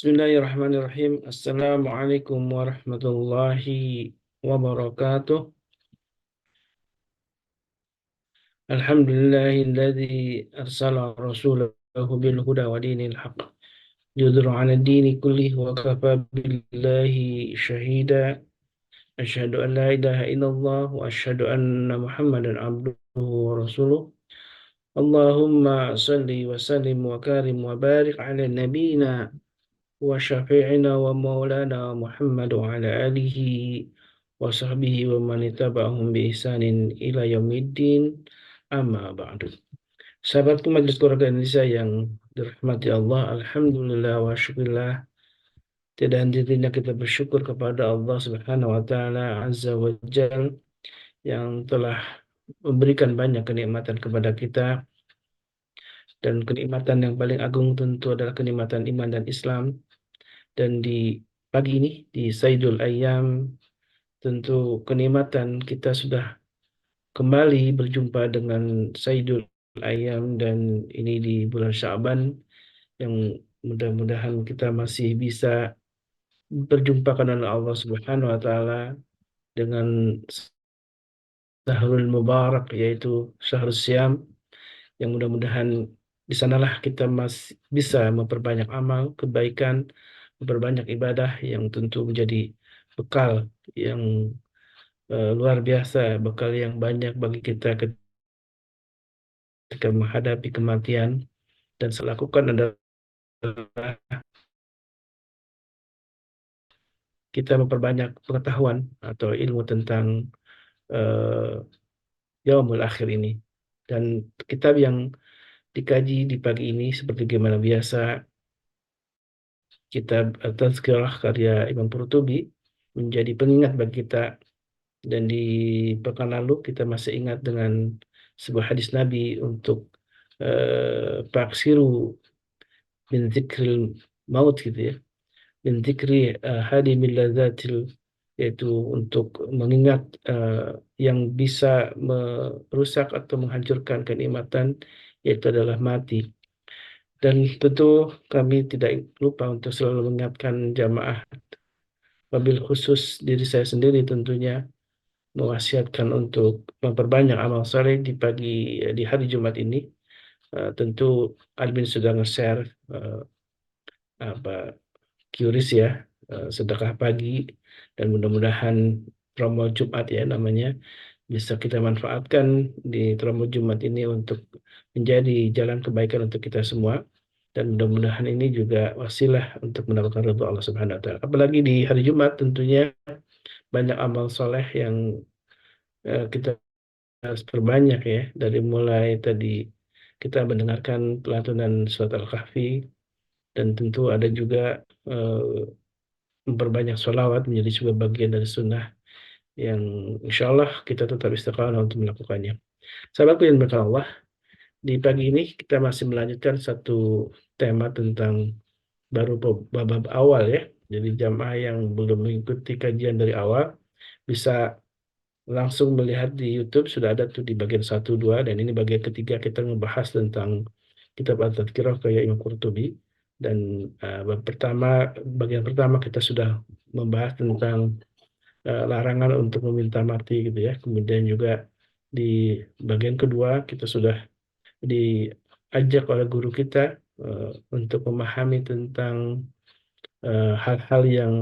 Bismillahirrahmanirrahim. Assalamualaikum warahmatullahi wabarakatuh. Alhamdulillahilladzi arsala rasulahu bil huda wa dinil haqq yudhhiru 'ala ad-dini kullih wa kafa billahi shahida. Asyhadu an la ilaha illallah wa asyhadu anna Muhammadan abduhu wa rasuluh. Allahumma salli wa sallim wa karim wa barik 'ala nabiyyina وشفيعنا ومولانا محمد وعلى آله وصحبه ومن اتبعهم بإحسان إلى يوم الدين أما بعد. Sahabatku Majelis Keluarga Indonesia yang dirahmati Allah, Alhamdulillah wa syukurillah. Tidak henti-hentinya kita bersyukur kepada Allah Subhanahu wa Ta'ala Azza wa Jal yang telah memberikan banyak kenikmatan kepada kita, dan kenikmatan yang paling agung tentu adalah kenikmatan iman dan Islam. Dan di pagi ini, di Saidul Ayyam, tentu kenikmatan kita sudah kembali berjumpa dengan Saidul Ayyam, dan ini di bulan Sya'ban yang mudah-mudahan kita masih bisa berjumpa dengan Allah Subhanahu wa Ta'ala dengan Syahrul Mubarak, yaitu Syahrul Syam, yang mudah-mudahan di sanalah kita masih bisa memperbanyak amal kebaikan, memperbanyak ibadah yang tentu menjadi bekal yang luar biasa, bekal yang banyak bagi kita ketika menghadapi kematian. Dan selakukan adalah kita memperbanyak pengetahuan atau ilmu tentang uh, Yaumul Akhir ini. Dan kitab yang dikaji di pagi ini seperti gimana biasa, kitab Tazkirah karya Imam Qurtubi menjadi pengingat bagi kita. Dan di pekan lalu kita masih ingat dengan sebuah hadis Nabi untuk Faksiru min zikril maut gitu ya. Min zikri hadimil ladzatil, yaitu untuk mengingat yang bisa merusak atau menghancurkan kenikmatan, yaitu adalah mati. Dan tentu kami tidak lupa untuk selalu mengingatkan jamaah, wabil khusus diri saya sendiri tentunya, mewasiatkan untuk memperbanyak amal soleh di hari Jumat ini. Tentu admin sudah nge-share apa QRIS ya, sedekah pagi, dan mudah-mudahan promo Jumat ya namanya bisa kita manfaatkan di promo Jumat ini untuk menjadi jalan kebaikan untuk kita semua, dan mudah-mudahan ini juga wasilah untuk mendapatkan ridho Allah Subhanahu wa Ta'ala. Apalagi di hari Jumat tentunya banyak amal soleh yang kita harus perbanyak ya, dari mulai tadi kita mendengarkan pelantunan surat Al-Kahfi, dan tentu ada juga eh, memperbanyak sholawat menjadi sebuah bagian dari sunnah yang insya Allah kita tetap istiqomah untuk melakukannya. Sahabatku yang berkah Allah, di pagi ini kita masih melanjutkan satu tema tentang baru bab awal ya. Jadi jamaah yang belum mengikuti kajian dari awal bisa langsung melihat di YouTube, sudah ada tuh di bagian satu 2, dan ini bagian ketiga kita membahas tentang kitab At-Tadhkirah kayak Imam Qurtubi. Dan bagian pertama kita sudah membahas tentang larangan untuk meminta mati gitu ya. Kemudian juga di bagian kedua kita sudah diajak oleh guru kita untuk memahami tentang hal-hal yang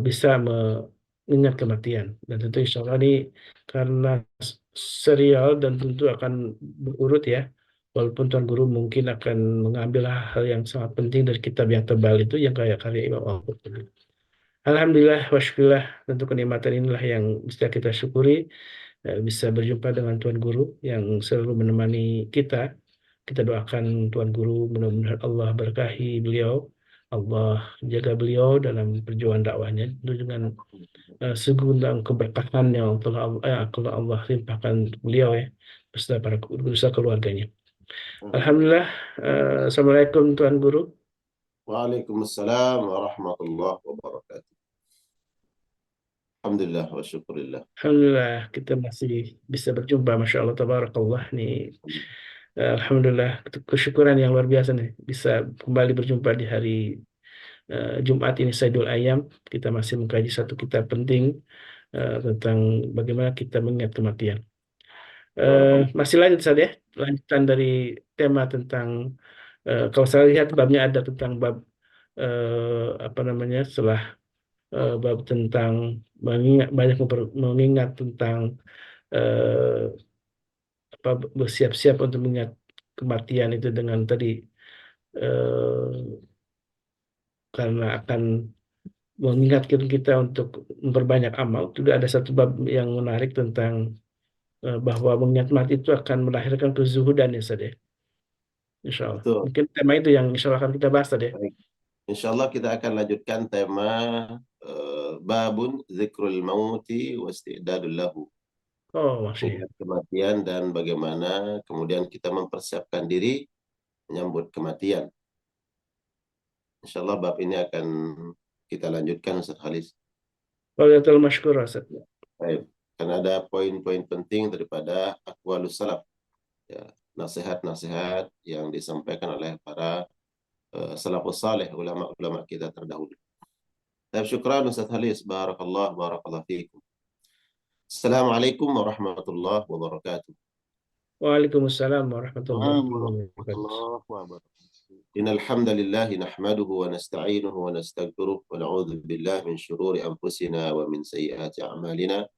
bisa mengingat kematian. Dan tentu insya Allah ini karena serial dan tentu akan berurut ya. Walaupun Tuan Guru mungkin akan mengambil hal yang sangat penting dari kitab yang tebal itu yang kayak karya Imam Al-Qurtubi. Alhamdulillah wa syukurillah, tentu kenikmatan inilah yang bisa kita syukuri, bisa berjumpa dengan Tuan Guru yang selalu menemani kita. Kita doakan Tuan Guru mudah-mudahan Allah berkahi beliau, Allah jaga beliau dalam perjuangan dakwahnya itu dengan segudang keberkahan yang telah Allah limpahkan untuk beliau ya, beserta para beserta keluarganya. Alhamdulillah. Assalamualaikum Tuan Guru. Waalaikumsalam warahmatullahi wabarakatuh. Alhamdulillah wa syukurillah. Alhamdulillah kita masih bisa berjumpa, Masya Allah, Tabarakallah nih. Alhamdulillah, kesyukuran yang luar biasa nih bisa kembali berjumpa di hari Jumat ini Saidul Ayam, kita masih mengkaji satu kitab penting tentang bagaimana kita mengingat kematian. Barakallah. Masih lanjut saja, lanjutan dari tema tentang kalau saya lihat babnya ada tentang bab apa namanya setelah bab tentang mengingat banyak mengingat tentang eh, apa bersiap-siap untuk mengingat kematian itu dengan tadi karena akan mengingatkan kita untuk memperbanyak amal. Juga ada satu bab yang menarik tentang bahwa mengingat mati itu akan melahirkan kezuhudan ya Ustaz ya. Insya Allah. Betul. Mungkin tema itu yang insya Allah akan kita bahas tadi ya. Baik. Insya Allah kita akan lanjutkan tema babun zikrul mauti wa isti'dadul lahu. Oh, masih. Ingat kematian dan bagaimana kemudian kita mempersiapkan diri menyambut kematian. Insya Allah bab ini akan kita lanjutkan Ustaz Khalis. Walillahi masykur Ustaz. Baik. Karena ada poin-poin penting daripada aqwalus salaf. Ya, nasihat-nasihat yang disampaikan oleh para salafus saleh, ulama-ulama kita terdahulu. Baik, syukran Ustaz Halis. Barakallah fiikum. Assalamualaikum warahmatullahi wabarakatuh. Waalaikumsalam warahmatullahi wabarakatuh. Warahmatullahi wabarakatuh. Innal hamdalillah nahmaduhu wa nasta'inuhu wa nastaghfiruh wa na'udzu billahi min shururi anfusina wa min sayyiati a'malina.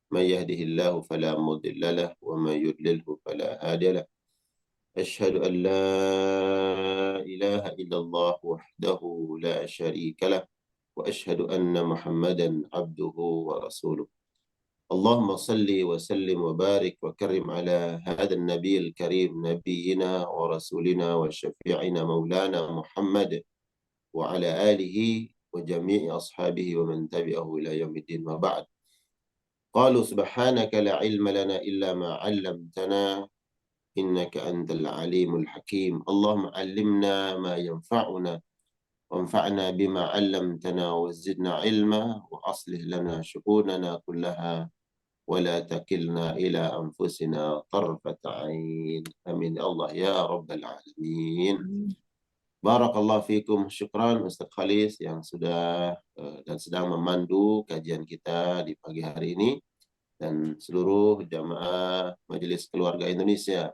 May yahdihillahu fala mudilla lahu wa may yudlilhu fala hadiya lahu. أشهد أن لا إله إلا الله وحده لا شريك له وأشهد أن محمدا عبده ورسوله اللهم صل وسلم وبارك وكرم على هذا النبي الكريم نبينا ورسولنا وشفيعنا مولانا محمد وعلى آله وجميع أصحابه ومن تبعه إلى يوم الدين وبعد قالوا سبحانك لا علم لنا إلا ما علمتنا إنك أنت العليم الحكيم اللهم علمنا ما ينفعنا وانفعنا بما علمتنا وزدنا علما وأصلح لنا شؤوننا كلها ولا تكلنا إلى أنفسنا طرفة عين أمين الله يا رب العالمين. Barakallahu fikum. Syukran Ustaz Khalis yang sudah dan sedang memandu kajian kita di pagi hari ini dan seluruh jamaah Majelis Keluarga Indonesia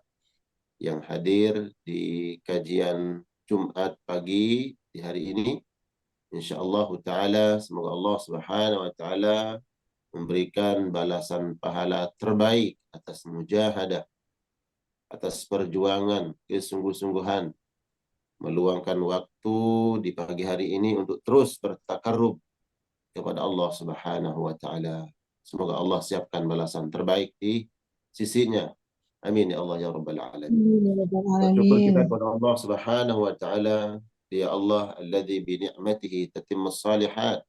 yang hadir di kajian Jumat pagi di hari ini. Insyaallah taala semoga Allah Subhanahu wa taala memberikan balasan pahala terbaik atas mujahadah, atas perjuangan, kesungguh-sungguhan meluangkan waktu di pagi hari ini untuk terus bertakarrub kepada Allah Subhanahu wa taala. Semoga Allah siapkan balasan terbaik di sisinya. Amin ya Allah ya rabbal alamin. Bersyukur kita kepada Allah Subhanahu wa taala, dia Allah alladzi bi ni'matihi tatimmus salihat.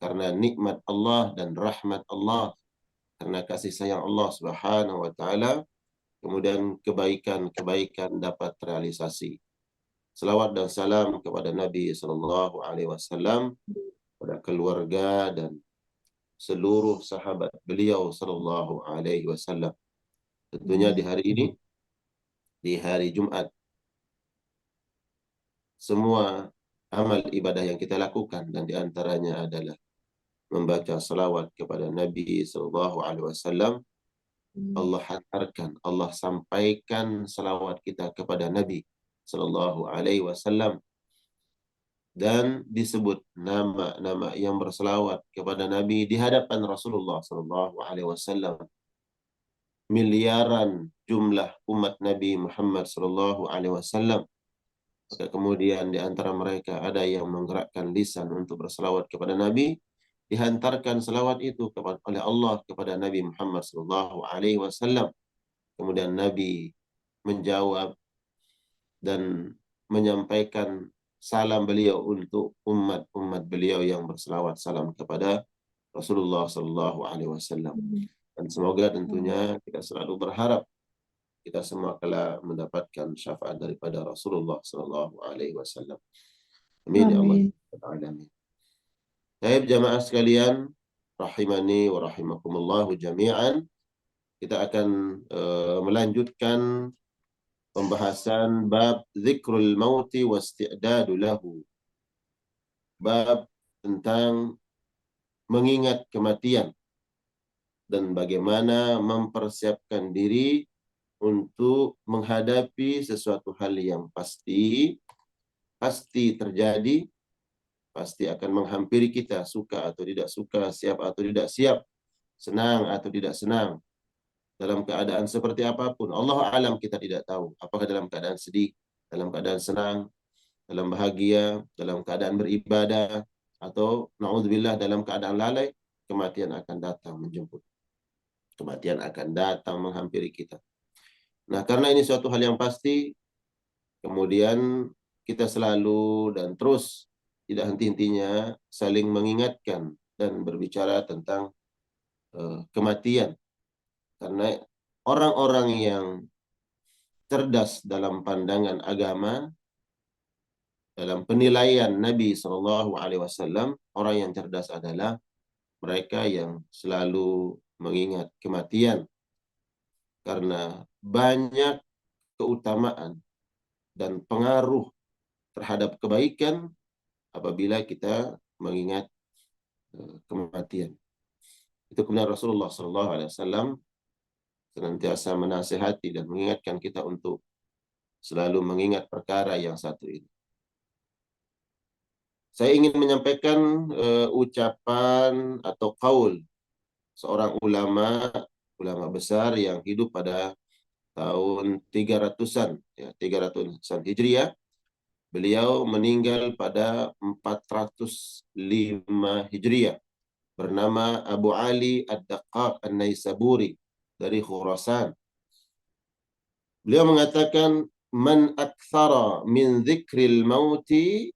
Karena nikmat Allah dan rahmat Allah, karena kasih sayang Allah Subhanahu wa taala, kemudian kebaikan-kebaikan dapat realisasi. Selawat dan salam kepada Nabi sallallahu alaihi wasallam, kepada keluarga dan seluruh sahabat beliau sallallahu alaihi wasallam. Tentunya di hari ini, di hari Jumat, semua amal ibadah yang kita lakukan dan diantaranya adalah membaca salawat kepada Nabi sallallahu alaihi wasallam. Allah hantarkan, Allah sampaikan salawat kita kepada Nabi sallallahu alaihi wasallam dan disebut nama-nama yang berselawat kepada Nabi di hadapan Rasulullah sallallahu alaihi wasallam. Miliaran jumlah umat Nabi Muhammad sallallahu alaihi wasallam. Maka kemudian di antara mereka ada yang menggerakkan lisan untuk berselawat kepada Nabi, dihantarkan selawat itu oleh Allah kepada Nabi Muhammad sallallahu alaihi wasallam. Kemudian Nabi menjawab dan menyampaikan salam beliau untuk umat-umat beliau yang berselawat salam kepada Rasulullah sallallahu alaihi wasallam. Dan semoga tentunya kita selalu berharap kita semua telah mendapatkan syafaat daripada Rasulullah sallallahu alaihi wasallam. Amin ya Allah. Amin. Baik jamaah sekalian, rahimani wa rahimakumullah jami'an. Kita akan melanjutkan pembahasan bab zikrul mauti wa isti'dadu lahu. bab tentang mengingat kematian dan bagaimana mempersiapkan diri untuk menghadapi sesuatu hal yang pasti terjadi, pasti akan menghampiri kita, suka atau tidak suka, siap atau tidak siap, senang atau tidak senang, dalam keadaan seperti apapun. Allah alam, kita tidak tahu. Apakah dalam keadaan sedih, dalam keadaan senang, dalam bahagia, dalam keadaan beribadah, atau na'udzubillah dalam keadaan lalai, kematian akan datang menjemput. Kematian akan datang menghampiri kita. Nah, karena ini suatu hal yang pasti, kemudian kita selalu dan terus tidak henti-hentinya saling mengingatkan dan berbicara tentang kematian. Karena orang-orang yang cerdas dalam pandangan agama, dalam penilaian Nabi SAW, orang yang cerdas adalah mereka yang selalu mengingat kematian. Karena banyak keutamaan dan pengaruh terhadap kebaikan apabila kita mengingat kematian. Itu kemudian Rasulullah SAW senantiasa menasihati dan mengingatkan kita untuk selalu mengingat perkara yang satu ini. Saya ingin menyampaikan ucapan atau qaul seorang ulama besar yang hidup pada tahun 300-an, ya, 300-an Hijriah. Beliau meninggal pada 405 Hijriah. Bernama Abu Ali Ad-Daqqaq An-Naisaburi dari Khurasan. Beliau mengatakan, man aktsara min dzikril mauti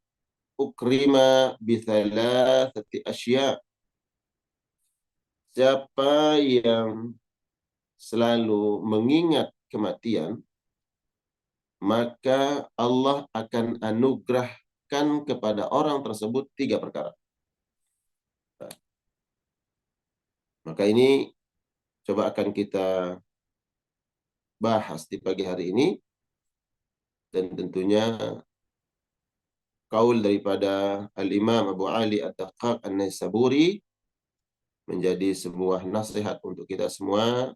ukrima bi thalathati asya. Siapa yang selalu mengingat kematian, maka Allah akan anugerahkan kepada orang tersebut 3 perkara. Maka ini coba akan kita bahas di pagi hari ini, dan tentunya kaul daripada Al-Imam Abu Ali Ad-Daqqaq An-Naisaburi menjadi sebuah nasihat untuk kita semua,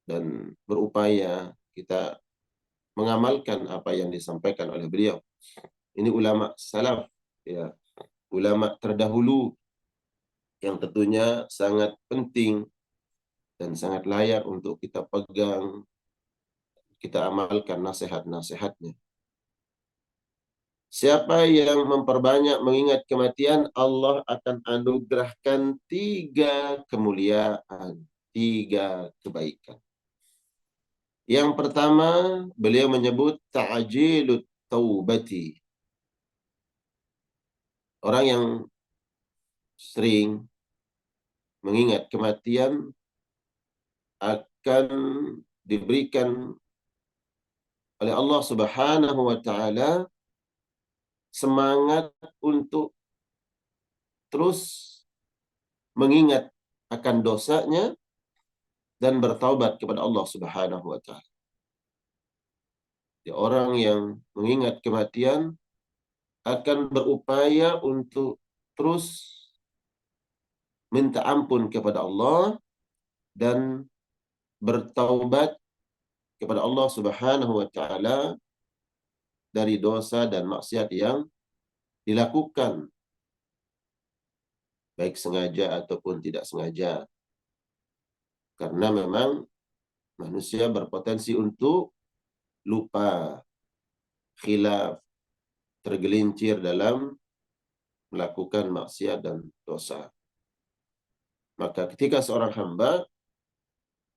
dan berupaya kita mengamalkan apa yang disampaikan oleh beliau. Ini ulama salaf, ya, ulama terdahulu yang tentunya sangat penting dan sangat layak untuk kita pegang, kita amalkan nasihat-nasihatnya. Siapa yang memperbanyak mengingat kematian, Allah akan anugerahkan 3 kemuliaan, 3 kebaikan. Yang pertama, beliau menyebut ta'jilut taubati. Orang yang sering mengingat kematian akan diberikan oleh Allah Subhanahu wa taala semangat untuk terus mengingat akan dosanya dan bertaubat kepada Allah Subhanahu wa taala. Orang yang mengingat kematian akan berupaya untuk terus minta ampun kepada Allah dan bertaubat kepada Allah Subhanahu wa taala dari dosa dan maksiat yang dilakukan, baik sengaja ataupun tidak sengaja. Karena memang manusia berpotensi untuk lupa, khilaf, tergelincir dalam melakukan maksiat dan dosa. Maka ketika seorang hamba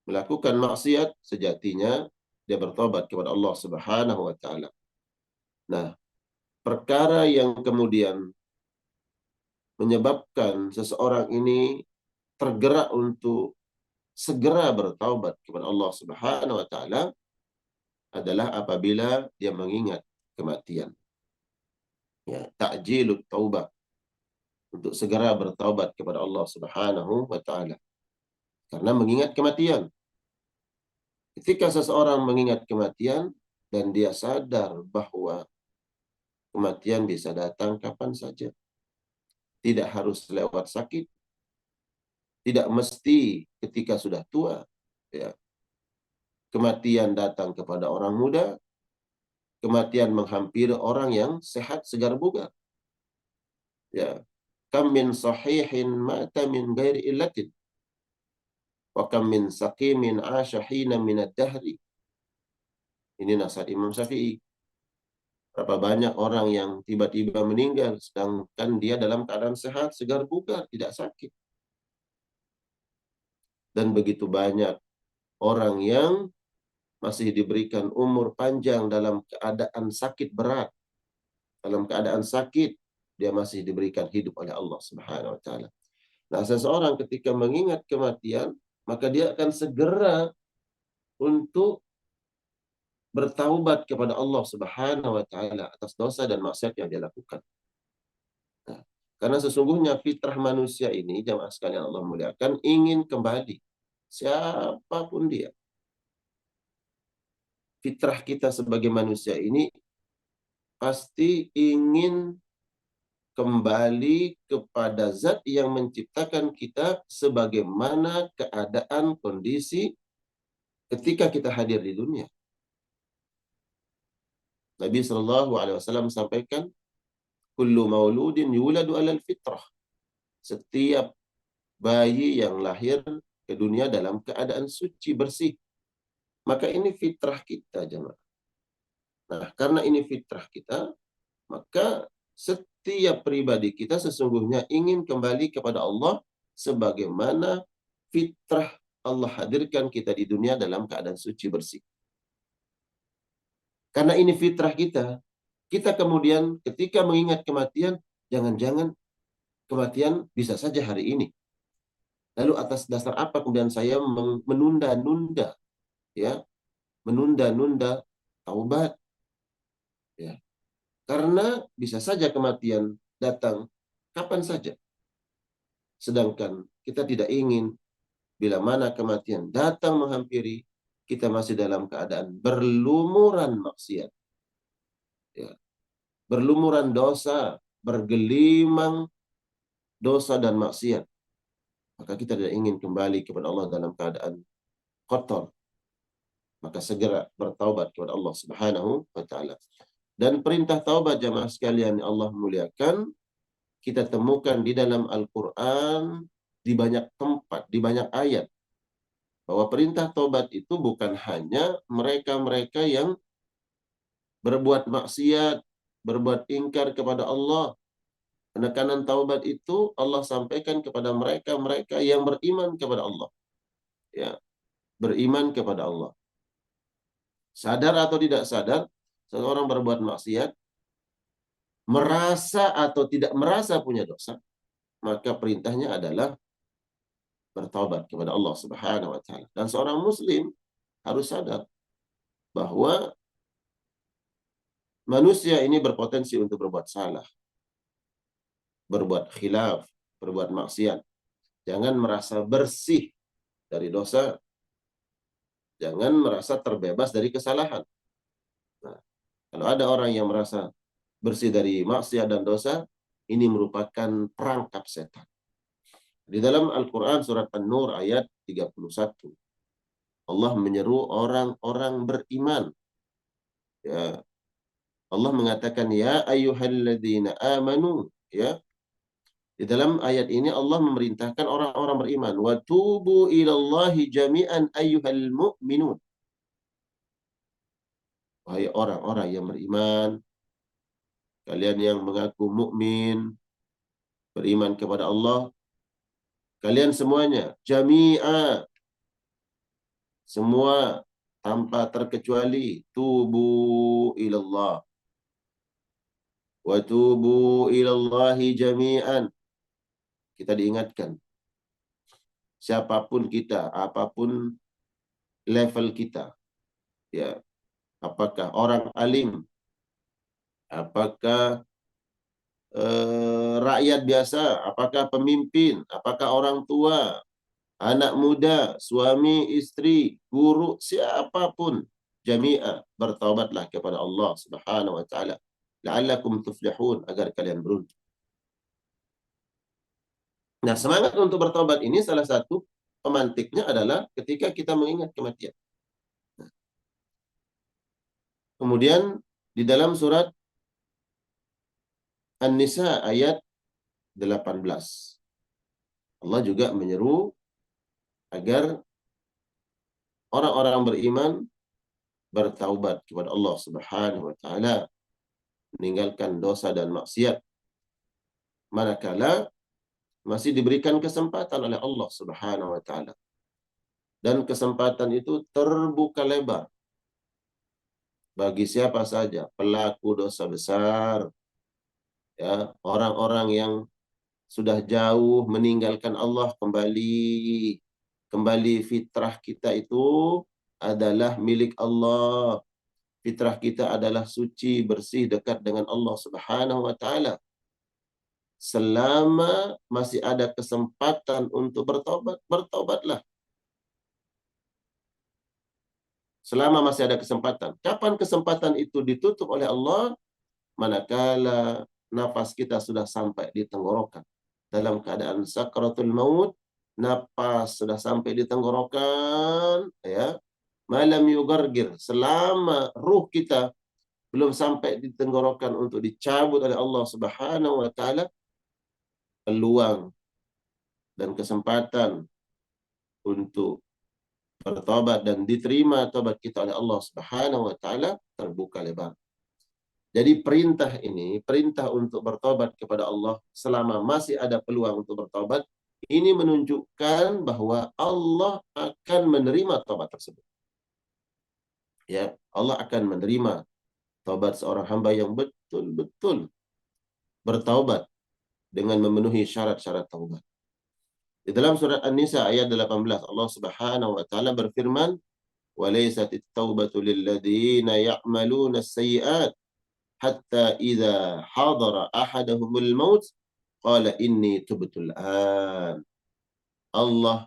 melakukan maksiat, sejatinya dia bertobat kepada Allah Subhanahu wa taala. Nah, perkara yang kemudian menyebabkan seseorang ini tergerak untuk segera bertaubat kepada Allah Subhanahu wa taala adalah apabila dia mengingat kematian. Ya, ta'jilut taubah, untuk segera bertaubat kepada Allah Subhanahu wa taala. Karena mengingat kematian. Ketika seseorang mengingat kematian dan dia sadar bahwa kematian bisa datang kapan saja. Tidak harus lewat sakit, tidak mesti ketika sudah tua. Ya. Kematian datang kepada orang muda, kematian menghampiri orang yang sehat, segar bugar. Ya. Kam min sahihin mata min ghairi illatin, wa kam min saqimin 'asha hina min ad-dahri. Ini nasihat Imam Syafi'i. Berapa banyak orang yang tiba-tiba meninggal sedangkan dia dalam keadaan sehat, segar bugar, tidak sakit. Dan begitu banyak orang yang masih diberikan umur panjang dalam keadaan sakit berat. Dalam keadaan sakit, dia masih diberikan hidup oleh Allah Subhanahu wa taala. Nah, seseorang ketika mengingat kematian, maka dia akan segera untuk bertaubat kepada Allah Subhanahu wa taala atas dosa dan maksiat yang dia lakukan. Nah, karena sesungguhnya fitrah manusia ini, jamaah sekalian Allah muliakan, ingin kembali. Siapapun dia. Fitrah kita sebagai manusia ini pasti ingin kembali kepada zat yang menciptakan kita sebagaimana keadaan kondisi ketika kita hadir di dunia. Nabi Shallallahu Alaihi Wasallam sampaikan, kullu mauludin yuladu alal fitrah. Setiap bayi yang lahir ke dunia dalam keadaan suci, bersih. Maka ini fitrah kita, jemaah. Nah, karena ini fitrah kita, maka setiap pribadi kita sesungguhnya ingin kembali kepada Allah sebagaimana fitrah Allah hadirkan kita di dunia dalam keadaan suci, bersih. Karena ini fitrah kita, kita kemudian ketika mengingat kematian, jangan-jangan kematian bisa saja hari ini. Lalu atas dasar apa kemudian saya menunda-nunda, ya, menunda-nunda taubat, ya. Karena bisa saja kematian datang kapan saja. Sedangkan kita tidak ingin bila mana kematian datang menghampiri, kita masih dalam keadaan berlumuran maksiat, ya. Berlumuran dosa, bergelimang dosa dan maksiat. Maka kita tidak ingin kembali kepada Allah dalam keadaan kotor. Maka segera bertaubat kepada Allah Subhanahu wa taala. Dan perintah taubat, jamaah sekalian yang Allah muliakan, kita temukan di dalam Al-Qur'an di banyak tempat, di banyak ayat. Bahwa perintah taubat itu bukan hanya mereka-mereka yang berbuat maksiat, berbuat ingkar kepada Allah. Penekanan taubat itu Allah sampaikan kepada mereka-mereka yang beriman kepada Allah. Ya, beriman kepada Allah. Sadar atau tidak sadar, seseorang berbuat maksiat, merasa atau tidak merasa punya dosa, maka perintahnya adalah bertaubat kepada Allah Subhanahu wa taala. Dan seorang muslim harus sadar bahwa manusia ini berpotensi untuk berbuat salah, berbuat khilaf, berbuat maksiat. Jangan merasa bersih dari dosa, jangan merasa terbebas dari kesalahan. Nah, kalau ada orang yang merasa bersih dari maksiat dan dosa, ini merupakan perangkap setan. Di dalam Al-Quran surat An-Nur ayat 31, Allah menyeru orang-orang beriman. Ya, Allah mengatakan, ya ayyuhalladzina amanu. Ya, di dalam ayat ini Allah memerintahkan orang-orang beriman, wa tubu ilallahi jami'an ayyuhal mu'minun. Wahai orang-orang yang beriman, kalian yang mengaku mukmin, beriman kepada Allah, kalian semuanya, jami'a, semua tanpa terkecuali, tubu ilallah. Wa tubu ilallahi jami'an. Kita diingatkan, siapapun kita, apapun level kita, ya, apakah orang alim, apakah rakyat biasa, apakah pemimpin, apakah orang tua, anak muda, suami, istri, guru, siapapun, jami'ah, bertaubatlah kepada Allah Subhanahu wa taala la'allakum tuflihun, agar kalian beruntung. Nah, semangat untuk bertobat ini salah satu pemantiknya adalah ketika kita mengingat kematian. Kemudian di dalam surat An-Nisa ayat 18, Allah juga menyeru agar orang-orang beriman bertaubat kepada Allah Subhanahu wa taala, meninggalkan dosa dan maksiat manakala masih diberikan kesempatan oleh Allah Subhanahu wa taala. Dan kesempatan itu terbuka lebar bagi siapa saja, pelaku dosa besar, ya, orang-orang yang sudah jauh meninggalkan Allah, kembali fitrah kita itu adalah milik Allah. Fitrah kita adalah suci, bersih, dekat dengan Allah Subhanahu wa taala. Selama masih ada kesempatan untuk bertobat, bertobatlah. Selama masih ada kesempatan. Kapan kesempatan itu ditutup oleh Allah? Manakala nafas kita sudah sampai di tenggorokan. Dalam keadaan sakratul maut, nafas sudah sampai di tenggorokan, ya. Malam yugargir, selama ruh kita belum sampai di tenggorokan untuk dicabut oleh Allah Subhanahu wa taala, peluang dan kesempatan untuk bertobat dan diterima tobat kita oleh Allah Subhanahu wa taala terbuka lebar. Jadi perintah ini, perintah untuk bertobat kepada Allah selama masih ada peluang untuk bertobat, ini menunjukkan bahwa Allah akan menerima tobat tersebut. Ya, Allah akan menerima tobat seorang hamba yang betul-betul bertaubat dengan memenuhi syarat-syarat taubat. Di dalam surat An-Nisa ayat 18, Allah Subhanahu wa taala berfirman, "Walaysat at-taubatu lil ladzina ya'maluna as-sayyi'at hatta idza hadara ahadahumul maut qala inni tubtul an." Allah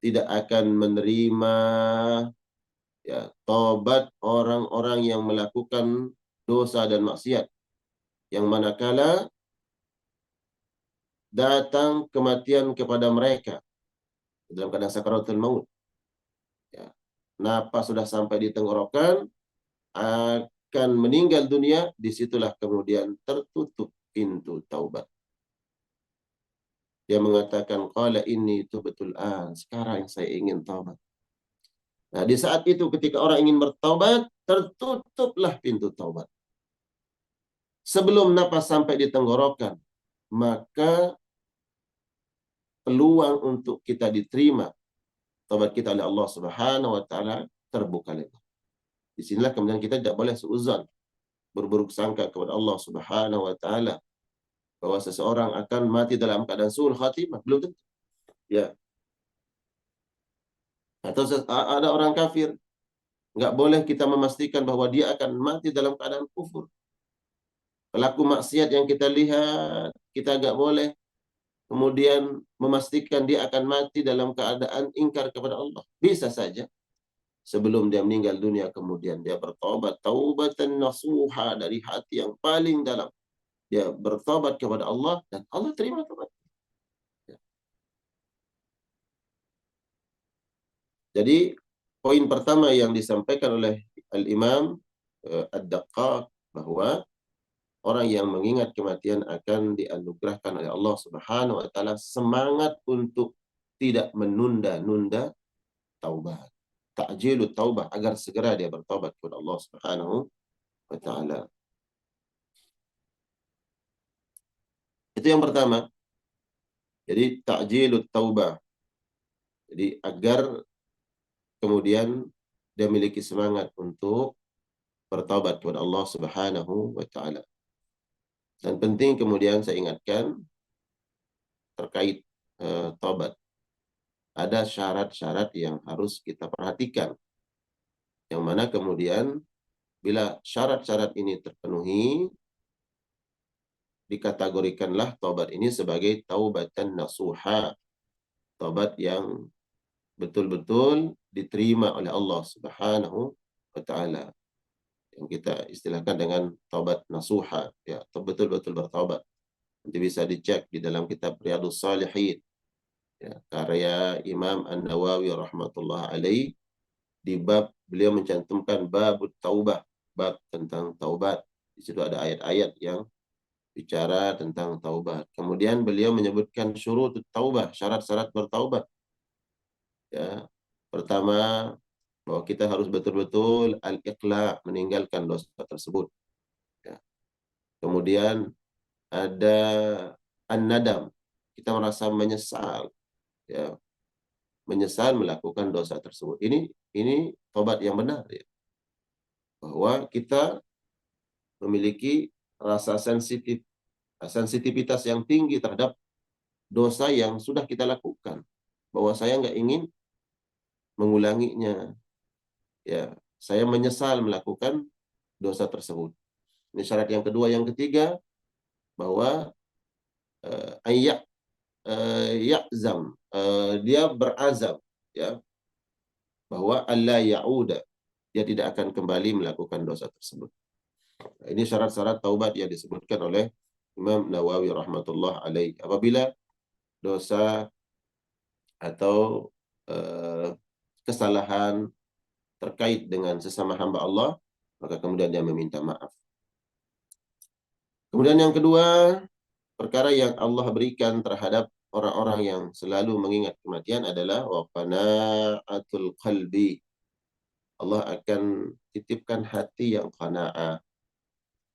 tidak akan menerima, ya, tobat orang-orang yang melakukan dosa dan maksiat yang manakala datang kematian kepada mereka dalam keadaan sakaratul maut, ya. Napas sudah sampai di tenggorokan, akan meninggal dunia, disitulah kemudian tertutup pintu taubat. Dia mengatakan, qala inni tubtul an, sekarang saya ingin taubat. Nah, di saat itu ketika orang ingin bertaubat, tertutuplah pintu taubat. Sebelum napas sampai di tenggorokan, maka peluang untuk kita diterima taubat kita oleh Allah Subhanahu wa taala terbuka lebar. Di sinilah kemudian kita tidak boleh suudzon, berburuk sangka kepada Allah Subhanahu wa taala bahwa seseorang akan mati dalam keadaan suul khatimah, belum tentu. Ya. Atau ada orang kafir, nggak boleh kita memastikan bahwa dia akan mati dalam keadaan kufur. Pelaku maksiat yang kita lihat, kita nggak boleh kemudian memastikan dia akan mati dalam keadaan ingkar kepada Allah. Bisa saja sebelum dia meninggal dunia kemudian dia bertobat, taubatan nasuha, dari hati yang paling dalam. Dia bertobat kepada Allah dan Allah terima tobat. Jadi poin pertama yang disampaikan oleh Al-Imam Ad-Daqqaq bahwa orang yang mengingat kematian akan dianugerahkan oleh Allah Subhanahu wa taala semangat untuk tidak menunda-nunda taubat. Ta'jilut taubah, agar segera dia bertobat kepada Allah Subhanahu wa taala. Itu yang pertama. Jadi ta'jilut taubah. Jadi agar kemudian dia memiliki semangat untuk bertaubat kepada Allah Subhanahu wa taala. Dan penting kemudian saya ingatkan terkait taubat. Ada syarat-syarat yang harus kita perhatikan. Yang mana kemudian bila syarat-syarat ini terpenuhi, dikategorikanlah taubat ini sebagai taubatan nasuha. Taubat yang betul-betul diterima oleh Allah Subhanahu wa taala. Yang kita istilahkan dengan taubat nasuha, ya, betul-betul bertaubat. Nanti bisa dicek di dalam kitab Riyadhus Shalihin, ya, karya Imam An-Nawawi rahmatullah alaih. Di bab beliau mencantumkan bab taubah, bab tentang taubat. Di situ ada ayat-ayat yang bicara tentang taubat. Kemudian beliau menyebutkan syurut taubah, syarat-syarat bertaubat. Ya, pertama, bahwa kita harus betul-betul al-iqla, meninggalkan dosa tersebut. Ya. Kemudian ada an-nadam, kita merasa menyesal, ya, menyesal melakukan dosa tersebut. Ini tobat yang benar, ya. Bahwa kita memiliki rasa sensitivitas yang tinggi terhadap dosa yang sudah kita lakukan, bahwa saya nggak ingin mengulanginya, ya, saya menyesal melakukan dosa tersebut. Ini syarat yang kedua. Yang ketiga, bahwa ayat yakzam, dia berazam, ya, bahwa Allah ya'uda, dia tidak akan kembali melakukan dosa tersebut. Nah, ini syarat-syarat taubat yang disebutkan oleh Imam Nawawi rahmatullah alaih. Apabila dosa atau uh, kesalahan terkait dengan sesama hamba Allah, maka kemudian dia meminta maaf. Kemudian yang kedua, perkara yang Allah berikan terhadap orang-orang yang selalu mengingat kematian adalah waqana'atul qalbi. Allah akan titipkan hati yang qana'ah,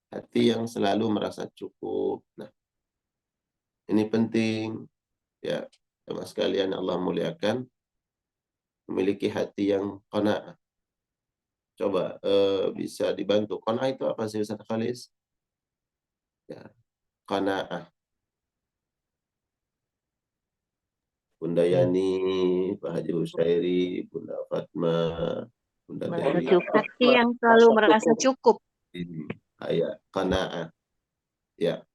hati yang selalu merasa cukup. Nah, ini penting, ya, sama sekalian Allah muliakan, memiliki hati yang qana'ah. Coba bisa dibantu. Qana'ah itu apa sih Ustaz Khalis? Ya, qana'ah. Bunda Yani, Pak Haji Hussairi, Bunda Fatma, Bunda Merasa Dewi. cukup. Hati yang selalu merasa cukup. Ya, qana'ah. Ya,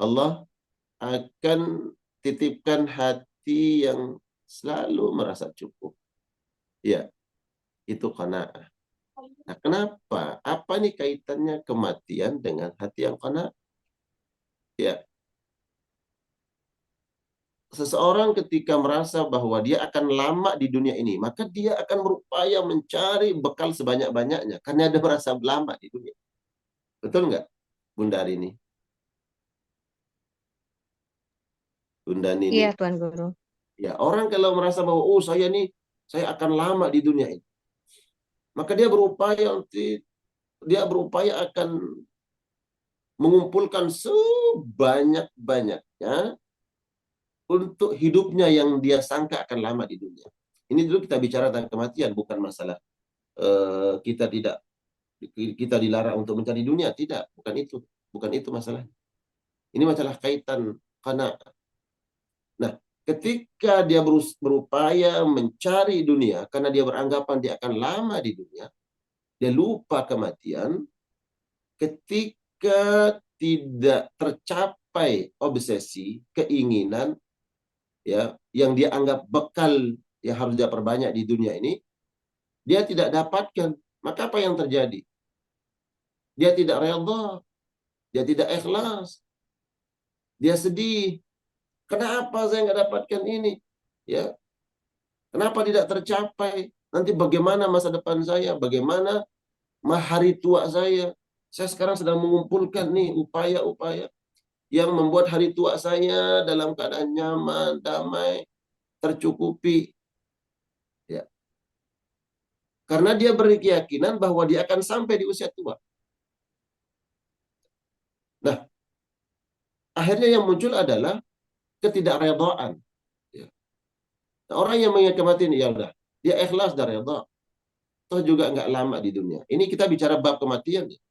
Allah akan titipkan hati yang selalu merasa cukup. Ya, itu qana'ah. Nah, kenapa? Apa nih kaitannya kematian dengan hati yang qana'ah? Ya, seseorang ketika merasa bahwa dia akan lama di dunia ini, maka dia akan berupaya mencari bekal sebanyak-banyaknya, karena dia merasa lama di dunia. Betul nggak, Bunda Rini? Bunda Nini? Iya, Tuan Guru. Ya, orang kalau merasa bahwa, oh saya akan lama di dunia ini, maka dia berupaya akan mengumpulkan sebanyak-banyaknya untuk hidupnya yang dia sangka akan lama di dunia. Ini dulu kita bicara tentang kematian, bukan masalah kita dilarang untuk mencari dunia, tidak, bukan itu masalah. Ini masalah kaitan karena, nah, ketika dia berupaya mencari dunia karena dia beranggapan dia akan lama di dunia, dia lupa kematian. Ketika tidak tercapai obsesi, keinginan, ya, yang dia anggap bekal yang harus dia perbanyak di dunia ini, dia tidak dapatkan. Maka apa yang terjadi? Dia tidak redha, dia tidak ikhlas, dia sedih. Kenapa saya nggak dapatkan ini? Ya, kenapa tidak tercapai? Nanti bagaimana masa depan saya? Bagaimana hari tua saya? Saya sekarang sedang mengumpulkan nih upaya-upaya yang membuat hari tua saya dalam keadaan nyaman, damai, tercukupi. Ya. Karena dia berkeyakinan bahwa dia akan sampai di usia tua. Nah, akhirnya yang muncul adalah ketidakredaan. Ya. Nah, orang yang mengingat kematian, ya udah, dia ikhlas dan redha. Toh juga nggak lama di dunia. Ini kita bicara bab kematian. Ya.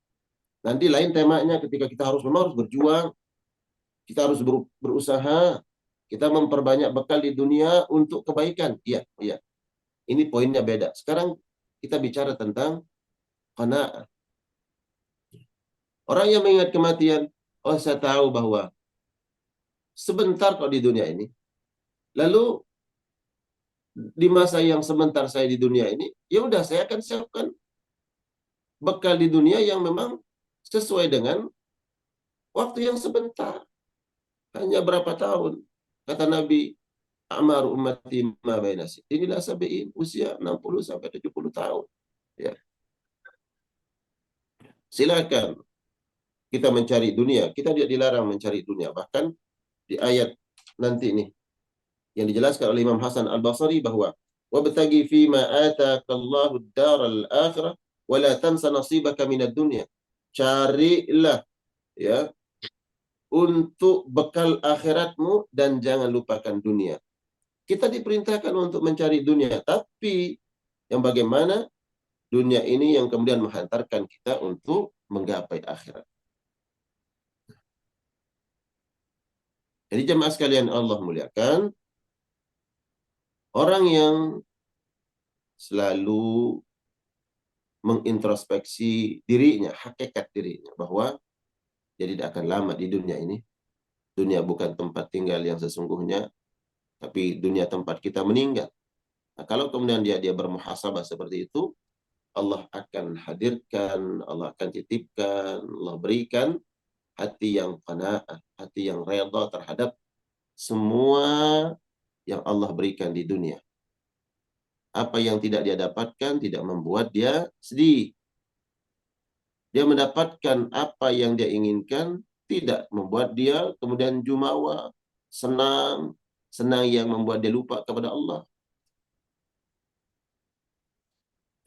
Nanti lain temanya ketika kita memang harus berjuang, kita harus berusaha, kita memperbanyak bekal di dunia untuk kebaikan. Iya, iya. Ini poinnya beda. Sekarang kita bicara tentang qanaah. Orang yang mengingat kematian, oh saya tahu bahwa sebentar kok di dunia ini. Lalu di masa yang sebentar saya di dunia ini, ya udah saya akan siapkan bekal di dunia yang memang sesuai dengan waktu yang sebentar. Hanya berapa tahun? Kata Nabi, Amar ummati ma baina inilah sabiin, usia 60 sampai 70 tahun. Ya, silakan kita mencari dunia. Kita tidak dilarang mencari dunia. Bahkan di ayat nanti nih yang dijelaskan oleh Imam Hasan Al-Basri bahwa wabtagi fi ma atakallahu ad-daral akhirah wa la tansa nasibaka minad dunya. Carilah ya untuk bekal akhiratmu dan jangan lupakan dunia. Kita diperintahkan untuk mencari dunia, tapi yang bagaimana dunia ini yang kemudian menghantarkan kita untuk menggapai akhirat. Jadi jemaah sekalian Allah muliakan, orang yang selalu mengintrospeksi dirinya, hakikat dirinya, bahwa dia tidak akan lama di dunia ini. Dunia bukan tempat tinggal yang sesungguhnya, tapi dunia tempat kita meninggal. Nah, kalau kemudian dia bermuhasabah seperti itu, Allah akan hadirkan, Allah akan titipkan, Allah berikan hati yang qanaah, hati yang redha terhadap semua yang Allah berikan di dunia. Apa yang tidak dia dapatkan tidak membuat dia sedih. Dia mendapatkan apa yang dia inginkan tidak membuat dia kemudian jumawa, senang yang membuat dia lupa kepada Allah.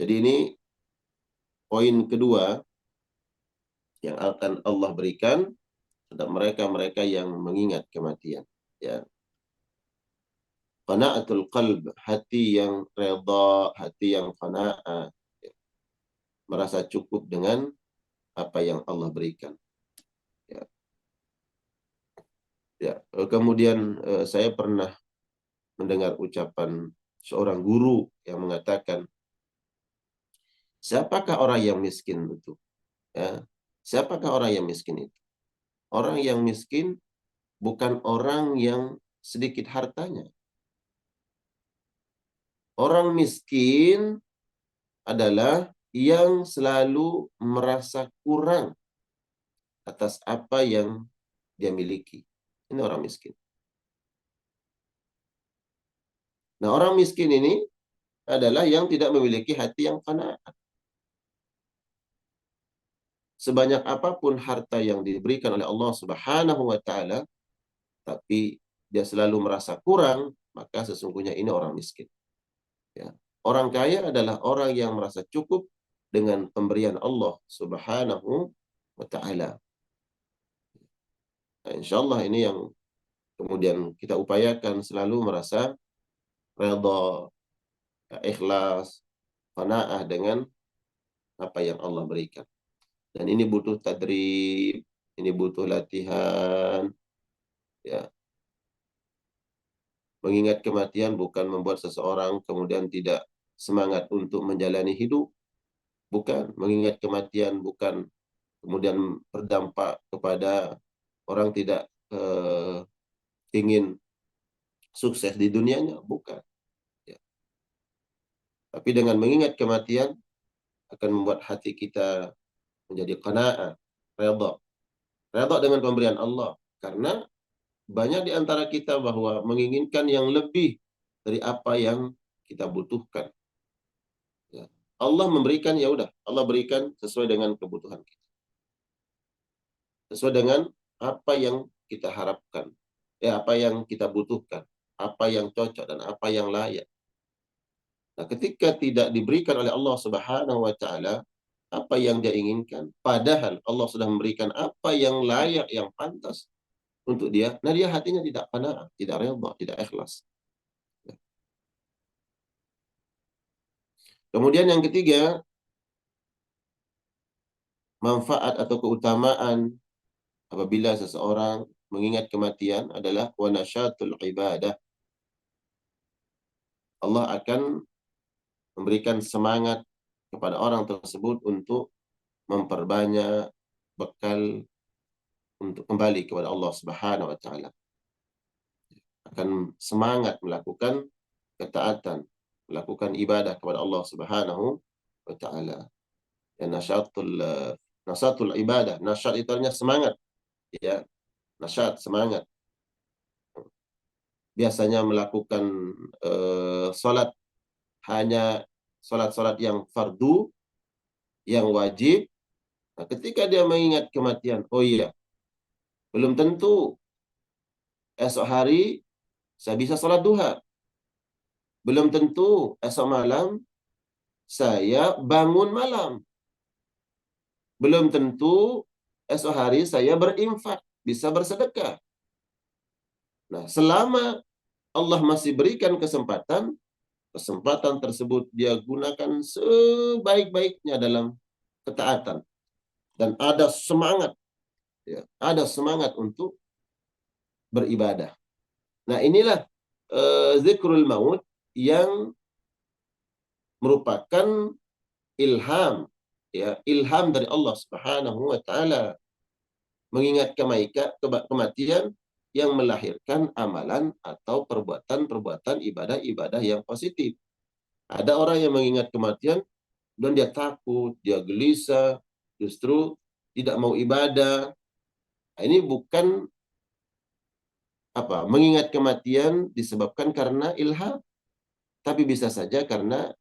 Jadi ini poin kedua yang akan Allah berikan kepada mereka-mereka yang mengingat kematian. Ya. Qana'atul qalb, hati yang redha, hati yang qana'ah, merasa cukup dengan apa yang Allah berikan. Ya. Ya. Kemudian saya pernah mendengar ucapan seorang guru yang mengatakan, siapakah orang yang miskin itu? Ya. Siapakah orang yang miskin itu? Orang yang miskin bukan orang yang sedikit hartanya. Orang miskin adalah yang selalu merasa kurang atas apa yang dia miliki. Ini orang miskin. Nah, orang miskin ini adalah yang tidak memiliki hati yang qanaah. Sebanyak apapun harta yang diberikan oleh Allah Subhanahu wa taala, tapi dia selalu merasa kurang, maka sesungguhnya ini orang miskin. Ya. Orang kaya adalah orang yang merasa cukup dengan pemberian Allah Subhanahu wa taala. Nah, insyaallah ini yang kemudian kita upayakan selalu merasa redha, ikhlas, qanaah dengan apa yang Allah berikan. Dan ini butuh tadrib, ini butuh latihan. Ya. Mengingat kematian bukan membuat seseorang kemudian tidak semangat untuk menjalani hidup. Bukan. Mengingat kematian bukan kemudian berdampak kepada orang tidak ingin sukses di dunianya. Bukan. Ya. Tapi dengan mengingat kematian akan membuat hati kita menjadi qanaah, redha. Redha dengan pemberian Allah. Karena banyak di antara kita bahwa menginginkan yang lebih dari apa yang kita butuhkan. Ya. Allah memberikan, ya udah, Allah berikan sesuai dengan kebutuhan kita. Sesuai dengan apa yang kita harapkan. Ya, apa yang kita butuhkan. Apa yang cocok dan apa yang layak. Nah, ketika tidak diberikan oleh Allah Subhanahu wa taala apa yang dia inginkan, padahal Allah sudah memberikan apa yang layak, yang pantas untuk dia, nah dia hatinya tidak qanaah, tidak redha, tidak ikhlas. Kemudian yang ketiga, manfaat atau keutamaan apabila seseorang mengingat kematian adalah wanasyatul ibadah. Allah akan memberikan semangat kepada orang tersebut untuk memperbanyak bekal untuk kembali kepada Allah Subhanahu wa taala. Akan semangat melakukan ketaatan, melakukan ibadah kepada Allah Subhanahu wa taala. Dan nasyatul ibadah, nasyat itu artinya semangat, ya. Nasyat, semangat. biasanya melakukan sholat hanya sholat-sholat yang fardu, yang wajib. Nah, ketika dia mengingat kematian, oh iya, belum tentu esok hari saya bisa sholat duha. Belum tentu esok malam saya bangun malam. Belum tentu esok hari saya berinfak, bisa bersedekah. Nah, selama Allah masih berikan kesempatan, kesempatan tersebut dia gunakan sebaik-baiknya dalam ketaatan. Dan ada semangat, ya, ada semangat untuk beribadah. Nah, inilah zikrul maut yang merupakan ilham, ya, ilham dari Allah Subhanahu wa taala, mengingat kematian yang melahirkan amalan atau perbuatan-perbuatan ibadah-ibadah yang positif. Ada orang yang mengingat kematian dan dia takut, dia gelisah, justru tidak mau ibadah. Nah, ini bukan mengingat kematian disebabkan karena ilham, tapi bisa saja karena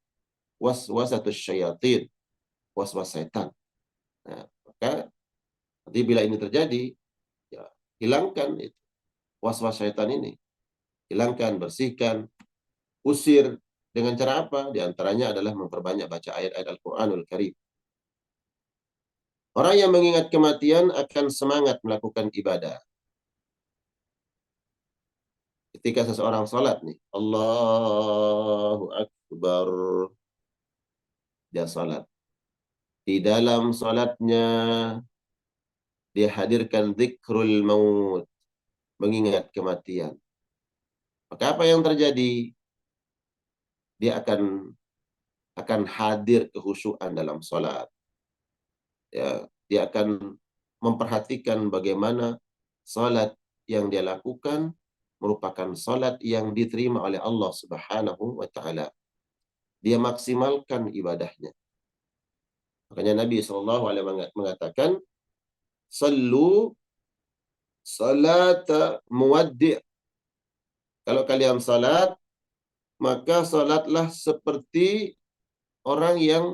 waswasatus syayatin, was-was setan. Nah, maka nanti bila ini terjadi, ya hilangkan itu was-was setan ini. Hilangkan, bersihkan, usir. Dengan cara apa? Di antaranya adalah memperbanyak baca ayat-ayat Al-Quranul Karim. Orang yang mengingat kematian akan semangat melakukan ibadah. Ketika seseorang sholat nih, Allahu Akbar, dia sholat. Di dalam sholatnya, dia hadirkan zikrul maut, mengingat kematian. Maka apa yang terjadi? Dia akan hadir kehusyuan dalam sholat. Ya, dia akan memperhatikan bagaimana sholat yang dia lakukan merupakan sholat yang diterima oleh Allah Subhanahu wa taala. Dia maksimalkan ibadahnya. Makanya Nabi SAW mengatakan, "Sallu salata muwaddi'." Kalau kalian salat, maka salatlah seperti orang yang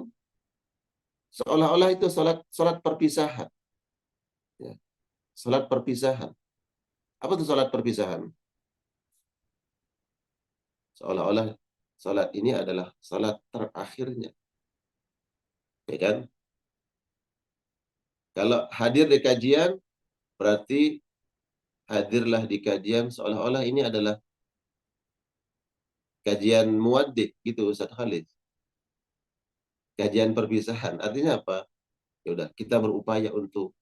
seolah-olah itu salat perpisahan. Ya, salat perpisahan. Apa itu salat perpisahan? Seolah-olah salat ini adalah salat terakhirnya. Ya kan? Kalau hadir di kajian, berarti hadirlah di kajian seolah-olah ini adalah kajian muwaddi, gitu Ustaz Khalid. Kajian perpisahan. Artinya apa? Ya udah, kita berupaya untuk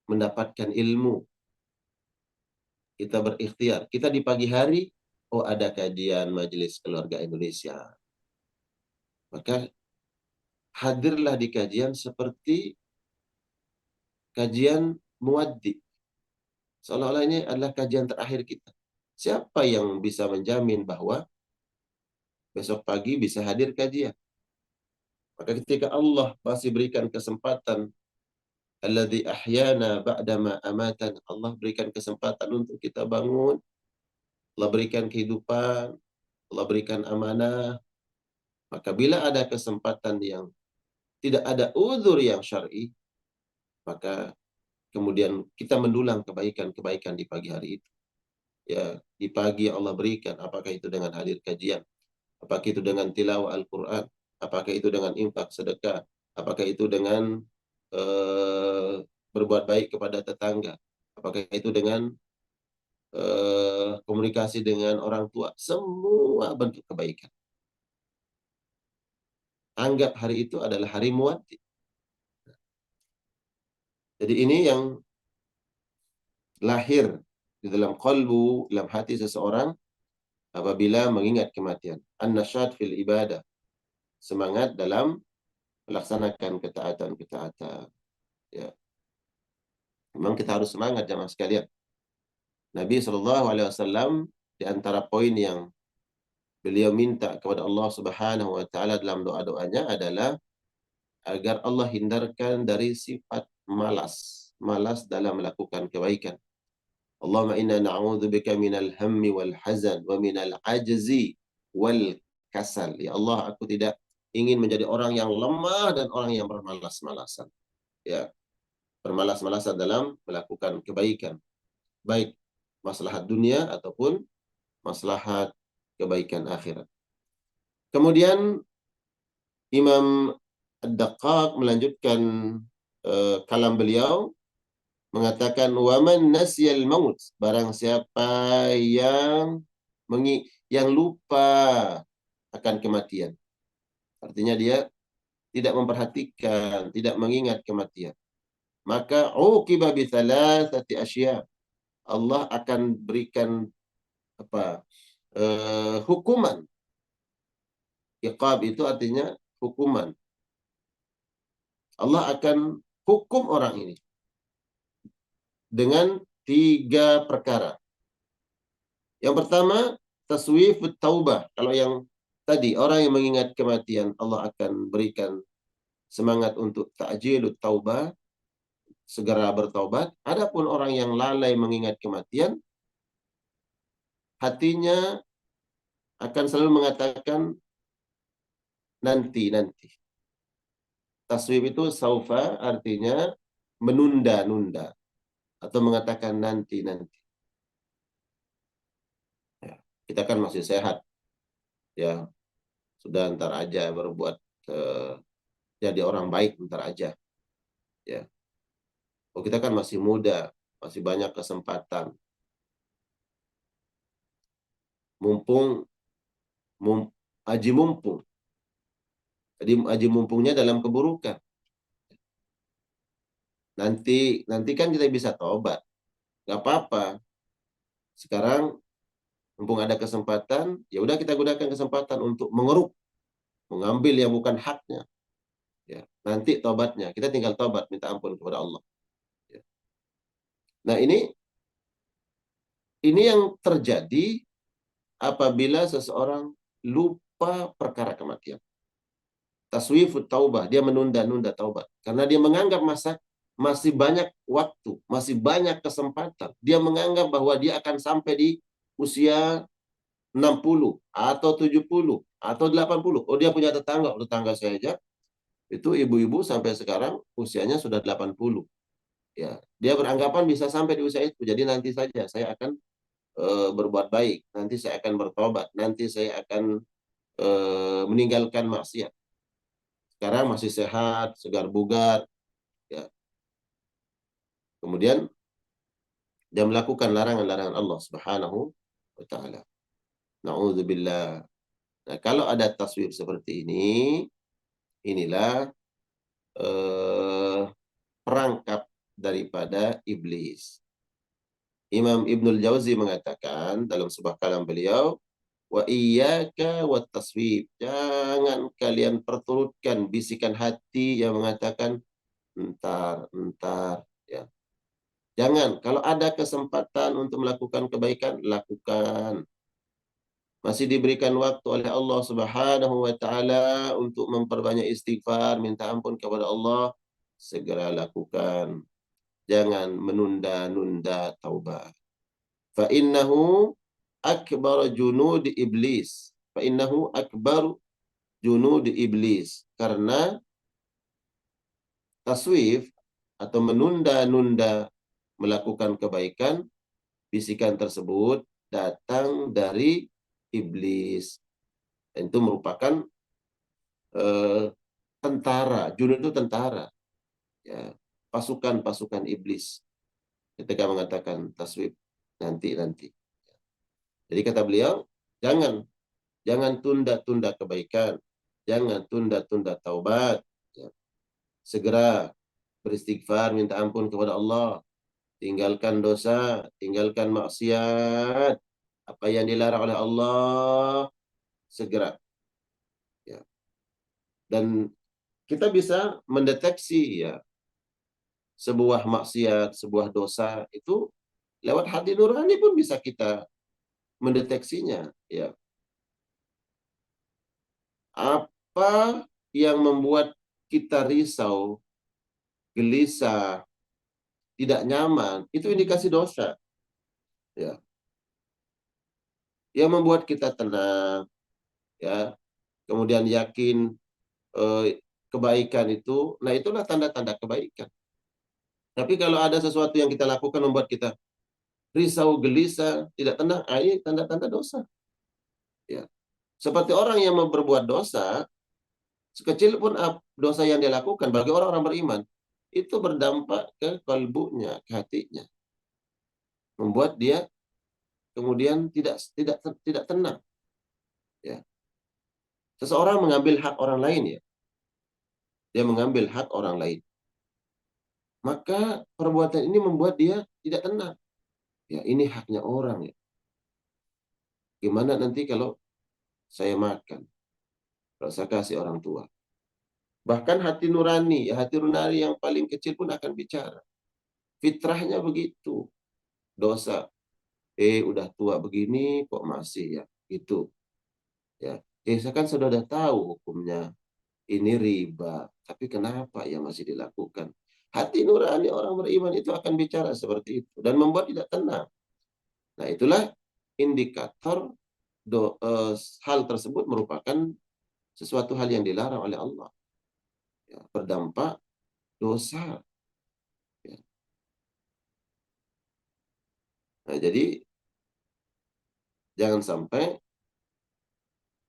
mendapatkan ilmu. Kita berikhtiar. Kita di pagi hari, oh ada kajian Majelis Keluarga Indonesia. Maka hadirlah di kajian seperti kajian muwaddi. Seolah-olah ini adalah kajian terakhir kita. Siapa yang bisa menjamin bahwa besok pagi bisa hadir kajian? Maka ketika Allah masih berikan kesempatan, alladzi ahyana ba'dama amatan, Allah berikan kesempatan untuk kita bangun, Allah berikan kehidupan, Allah berikan amanah. Maka bila ada kesempatan yang tidak ada uzur yang syar'i, maka kemudian kita mendulang kebaikan-kebaikan di pagi hari itu. Ya, di pagi Allah berikan, apakah itu dengan hadir kajian, apakah itu dengan tilawah Al-Quran, apakah itu dengan infak sedekah, apakah itu dengan berbuat baik kepada tetangga, apakah itu dengan komunikasi dengan orang tua, semua bentuk kebaikan. Anggap hari itu adalah hari muwaddi. Jadi ini yang lahir di dalam qalbu, dalam hati seseorang apabila mengingat kematian. An-nasyad fil ibadah. Semangat dalam melaksanakan ketaatan-ketaatan. Ya. Memang kita harus semangat jamaah sekalian. Nabi SAW di antara poin yang beliau minta kepada Allah Subhanahu wa taala dalam doa-doanya adalah agar Allah hindarkan dari sifat malas, malas dalam melakukan kebaikan. Allahumma inna na'udzubika minal hammi wal hazan wa minal ajzi wal kasal. Ya Allah, aku tidak ingin menjadi orang yang lemah dan orang yang bermalas-malasan. Ya, bermalas-malasan dalam melakukan kebaikan, baik maslahat dunia ataupun maslahat kebaikan akhirat. Kemudian Imam Ad-Daqqaq melanjutkan kalam beliau mengatakan waman nasyal maut, barang siapa yang lupa akan kematian. Artinya dia tidak memperhatikan, tidak mengingat kematian. Maka uqiba bi thalathati asya. Allah akan berikan hukuman. Iqab itu artinya hukuman. Allah akan hukum orang ini dengan 3 perkara. Yang pertama, taswifut taubah. Kalau yang tadi, orang yang mengingat kematian, Allah akan berikan semangat untuk ta'jilut taubah, segera bertaubat. Adapun orang yang lalai mengingat kematian, hatinya akan selalu mengatakan nanti. Taswif itu saufa artinya menunda-nunda atau mengatakan nanti. Ya, kita kan masih sehat, ya sudah ntar aja berbuat jadi orang baik ntar aja, ya. Oh, kita kan masih muda, masih banyak kesempatan. Mumpung aji mumpung. Jadi aji mumpungnya dalam keburukan. Nanti kan kita bisa tobat. Nggak apa-apa. Sekarang mumpung ada kesempatan, ya udah kita gunakan kesempatan untuk mengambil yang bukan haknya. Ya, nanti tobatnya, kita tinggal tobat, minta ampun kepada Allah. Ya. Nah, ini yang terjadi apabila seseorang lupa perkara kematian. Taswifut taubah, dia menunda-nunda taubat. Karena dia menganggap masih banyak waktu, masih banyak kesempatan. Dia menganggap bahwa dia akan sampai di usia 60 atau 70 atau 80. Oh, dia punya tetangga saya aja itu ibu-ibu sampai sekarang usianya sudah 80. Ya, dia beranggapan bisa sampai di usia itu. Jadi nanti saja saya akan berbuat baik, nanti saya akan bertobat, nanti saya akan meninggalkan maksiat. Sekarang masih sehat, segar bugar, ya. Kemudian dia melakukan larangan-larangan Allah Subhanahu wa taala. Nauzubillah. Nah, kalau ada taswir seperti ini, inilah perangkap daripada iblis. Imam Ibnul Jauzi mengatakan dalam sebuah kalam beliau, wa iyyaka wat taswib. Jangan kalian perturutkan bisikan hati yang mengatakan entar, ya. Jangan, kalau ada kesempatan untuk melakukan kebaikan, lakukan. Masih diberikan waktu oleh Allah Subhanahu wa taala untuk memperbanyak istighfar, minta ampun kepada Allah, segera lakukan. Jangan menunda-nunda taubat. Fa innahu akbar junud iblis. Fa innahu akbar junud iblis. Karena taswif atau menunda-nunda melakukan kebaikan, bisikan tersebut datang dari iblis. Dan itu merupakan tentara. Junud itu tentara. Ya, pasukan-pasukan iblis. Ketika mengatakan taswif nanti. Jadi kata beliau, jangan tunda-tunda kebaikan, jangan tunda-tunda taubat. Ya. Segera beristighfar, minta ampun kepada Allah, tinggalkan dosa, tinggalkan maksiat, apa yang dilarang oleh Allah, segera. Ya. Dan kita bisa mendeteksi ya sebuah maksiat, sebuah dosa itu lewat hati nurani pun bisa kita mendeteksinya. Ya. Apa yang membuat kita risau, gelisah, tidak nyaman, itu indikasi dosa. ya, yang membuat kita tenang, ya, kemudian yakin kebaikan itu, nah itulah tanda-tanda kebaikan. Tapi kalau ada sesuatu yang kita lakukan membuat kita risau, gelisah, tidak tenang, ini tanda-tanda dosa. Ya. Seperti orang yang berbuat dosa, sekecil pun dosa yang dia lakukan bagi orang-orang beriman, itu berdampak ke kalbunya, ke hatinya, membuat dia kemudian tidak tenang. Ya. Seseorang mengambil hak orang lain, ya, dia mengambil hak orang lain, maka perbuatan ini membuat dia tidak tenang. Ya, ini haknya orang, ya. Gimana nanti kalau saya makan, kalau saya kasih orang tua? Bahkan hati nurani, ya, hati nurani yang paling kecil pun akan bicara. Fitrahnya begitu. Dosa. Udah tua begini kok masih, ya. Itu. Ya. Saya kan sudah tahu hukumnya. Ini riba. Tapi kenapa ya masih dilakukan? Hati nurani orang beriman itu akan bicara seperti itu. Dan membuat tidak tenang. Nah, itulah indikator hal tersebut merupakan sesuatu hal yang dilarang oleh Allah. Ya, berdampak dosa. Ya. Nah, jadi jangan sampai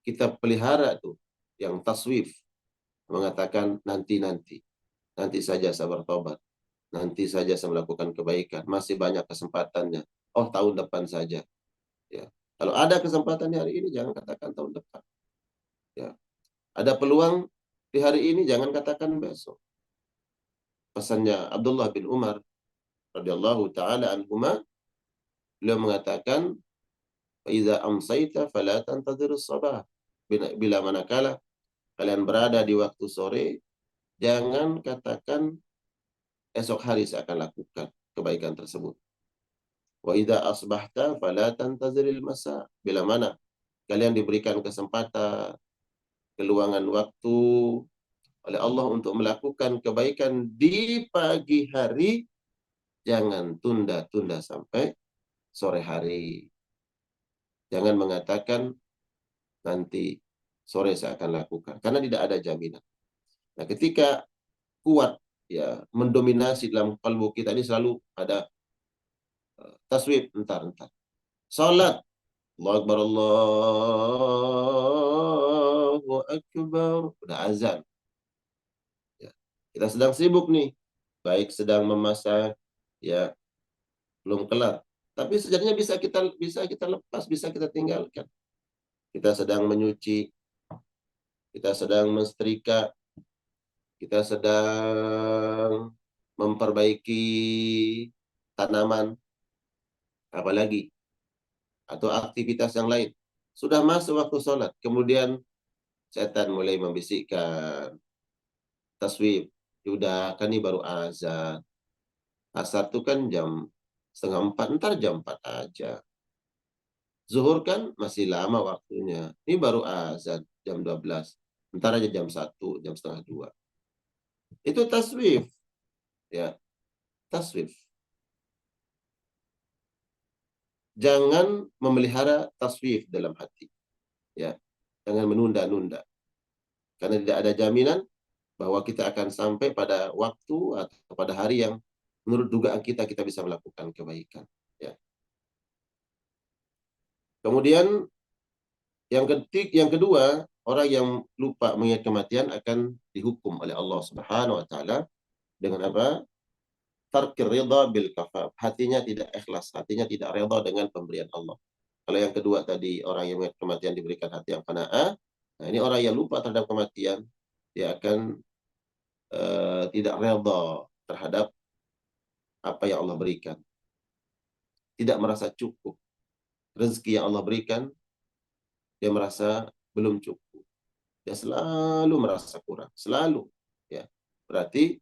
kita pelihara tuh yang taswif, mengatakan nanti saja saya bertobat, nanti saja saya melakukan kebaikan, masih banyak kesempatannya. Oh, tahun depan saja. Ya. Kalau ada kesempatan di hari ini, jangan katakan tahun depan. Ya. Ada peluang di hari ini, jangan katakan besok. Pesannya Abdullah bin Umar radhiyallahu taala anhuma, beliau mengatakan, "Idza amsayta fala tantadhir as-sabah." Bila manakala kalian berada di waktu sore, jangan katakan esok hari saya akan lakukan kebaikan tersebut. Wa idza asbahta fala tantaziril masa. Bila mana kalian diberikan kesempatan, keluangan waktu oleh Allah untuk melakukan kebaikan di pagi hari, jangan tunda-tunda sampai sore hari. Jangan mengatakan nanti sore saya akan lakukan, karena tidak ada jaminan. Nah, ketika kuat, ya, mendominasi dalam kalbu kita ini selalu ada taswib, entar. Salat, Allahu Akbar, Allahu Akbar, udah azan. Ya. Kita sedang sibuk nih, baik sedang memasak, ya, belum kelar. Tapi sejatinya bisa kita lepas, bisa kita tinggalkan. Kita sedang menyuci, kita sedang mensetrika, kita sedang memperbaiki tanaman, apalagi, atau aktivitas yang lain. Sudah masuk waktu sholat, kemudian setan mulai membisikkan, taswib, udah kan ini baru azan. Asar itu kan jam setengah 4, ntar jam 4 aja. Zuhur kan masih lama waktunya. Ini baru azan jam 12. Ntar aja jam 1, jam setengah 2. Itu taswif. Ya, taswif. Jangan memelihara taswif dalam hati. Ya, jangan menunda-nunda. Karena tidak ada jaminan bahwa kita akan sampai pada waktu atau pada hari yang menurut dugaan kita bisa melakukan kebaikan. Ya. Kemudian yang kedua, orang yang lupa mengingat kematian akan dihukum oleh Allah Subhanahu wa taala dengan apa? Tarkir ridha bil kafaf. Hatinya tidak ikhlas, hatinya tidak ridha dengan pemberian Allah. Kalau yang kedua tadi, orang yang mengingat kematian diberikan hati yang qanaah. Nah, ini orang yang lupa terhadap kematian, dia akan tidak ridha terhadap apa yang Allah berikan. Tidak merasa cukup. Rezeki yang Allah berikan, dia merasa belum cukup. Dia selalu merasa kurang. Selalu. Ya. Berarti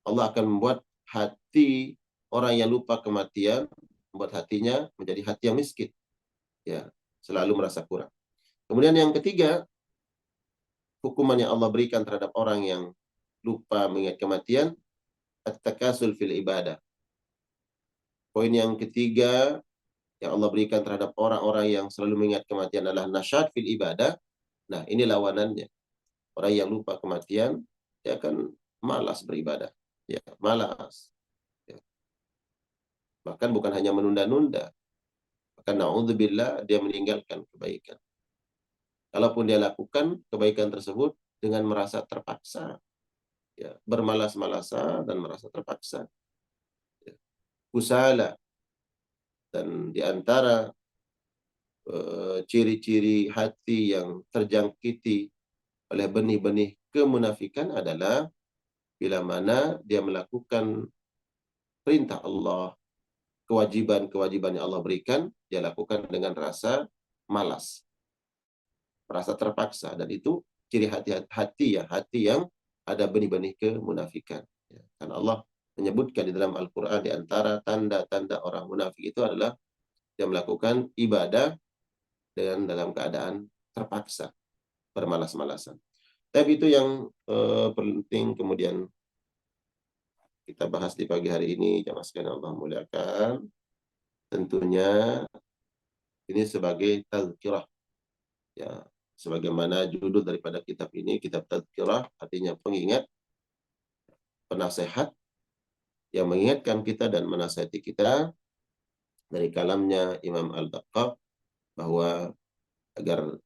Allah akan membuat hati orang yang lupa kematian, membuat hatinya menjadi hati yang miskin. Ya. Selalu merasa kurang. Kemudian yang ketiga, hukuman yang Allah berikan terhadap orang yang lupa mengingat kematian, at-takasul fil ibadah. Poin yang ketiga, yang Allah berikan terhadap orang-orang yang selalu mengingat kematian adalah nasyad fil ibadah. Nah, ini lawanannya. Orang yang lupa kematian, dia akan malas beribadah. Ya, malas. Ya. Bahkan bukan hanya menunda-nunda. Bahkan na'udzubillah, dia meninggalkan kebaikan. Kalaupun dia lakukan kebaikan tersebut dengan merasa terpaksa. Ya, bermalas-malasan dan merasa terpaksa. Ya. Kusala. Dan di antara ciri-ciri hati yang terjangkiti oleh benih-benih kemunafikan adalah bila mana dia melakukan perintah Allah, kewajiban-kewajiban yang Allah berikan, dia lakukan dengan rasa malas, merasa terpaksa, dan itu ciri hati yang ada benih-benih kemunafikan. Ya, karena Allah menyebutkan di dalam Al-Quran di antara tanda-tanda orang munafik itu adalah dia melakukan ibadah dengan dalam keadaan terpaksa, bermalas-malasan. Tapi itu yang penting kemudian kita bahas di pagi hari ini, jamaah sekalian Allah muliakan. Tentunya ini sebagai tazkirah, ya, sebagaimana judul daripada kitab ini, kitab tazkirah, artinya pengingat, penasehat yang mengingatkan kita dan menasihati kita dari kalamnya Imam Al-Baqqa, bahwa agar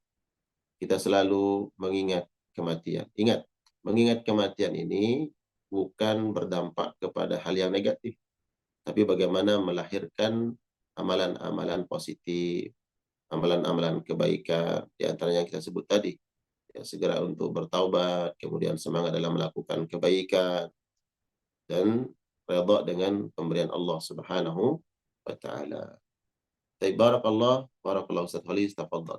kita selalu mengingat kematian. Ingat, mengingat kematian ini bukan berdampak kepada hal yang negatif, tapi bagaimana melahirkan amalan-amalan positif, amalan-amalan kebaikan, di antaranya yang kita sebut tadi, ya, segera untuk bertaubat, kemudian semangat dalam melakukan kebaikan, dan redha dengan pemberian Allah Subhanahu wa Ta'ala. Barakallah, barakallah Ustaz Khalis, tafadhal.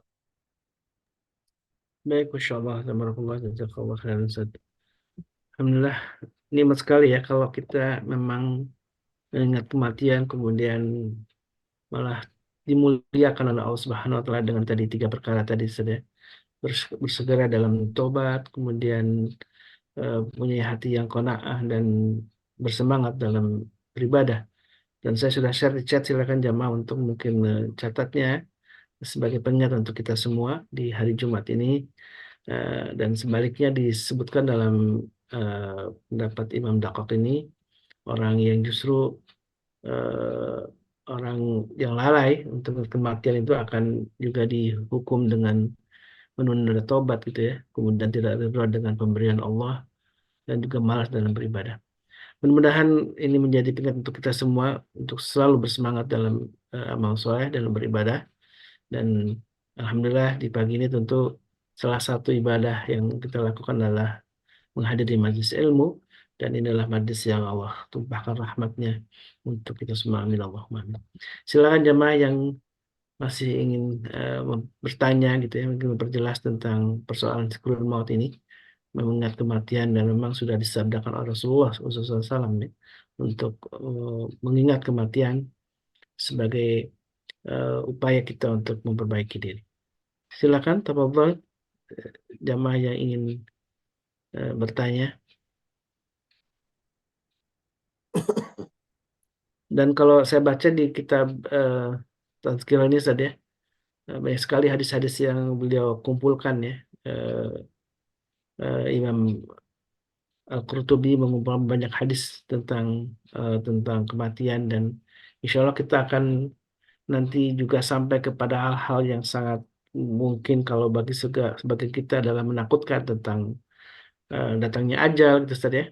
Baik, Masya Allah, tabarakallah, jazakallah khairan, Ustaz. Alhamdulillah, nikmat sekali ya kalau kita memang mengingat kematian, kemudian malah dimuliakan oleh Allah Subhanahu wa Ta'ala dengan tadi 3 perkara tadi, Ustaz ya. Bersegera dalam tobat, kemudian punya hati yang qanaah dan bersemangat dalam beribadah. Dan saya sudah share di chat, silakan jamaah untuk mungkin catatnya sebagai pengingat untuk kita semua di hari Jumat ini. Dan sebaliknya disebutkan dalam pendapat Imam Daqqaq ini, orang yang justru eh, orang yang lalai untuk kematian itu akan juga dihukum dengan menunda tobat gitu ya, kemudian tidak ridha dengan pemberian Allah dan juga malas dalam beribadah. Mudah-mudahan ini menjadi pengingat untuk kita semua untuk selalu bersemangat dalam amal soleh, dalam beribadah. Dan alhamdulillah di pagi ini tentu salah satu ibadah yang kita lakukan adalah menghadiri majelis ilmu, dan inilah majelis yang Allah tumpahkan rahmatnya untuk kita semua. Amin Allahumma amin. Silakan jamaah yang masih ingin bertanya gitu ya, mungkin memperjelas tentang persoalan sikrul maut ini, mengingat kematian, dan memang sudah disabdakan oleh Rasulullah SAW ya, untuk mengingat kematian sebagai upaya kita untuk memperbaiki diri. Silakan, tafadhol, jamaah yang ingin bertanya. Dan kalau saya baca di kitab Tazkirah ini saja, banyak sekali hadis-hadis yang beliau kumpulkan ya. Imam Al-Qurtubi mengumpulkan banyak hadis tentang kematian, dan insya Allah kita akan nanti juga sampai kepada hal-hal yang sangat mungkin kalau bagi kita adalah menakutkan tentang datangnya ajal gitu Ustaz ya.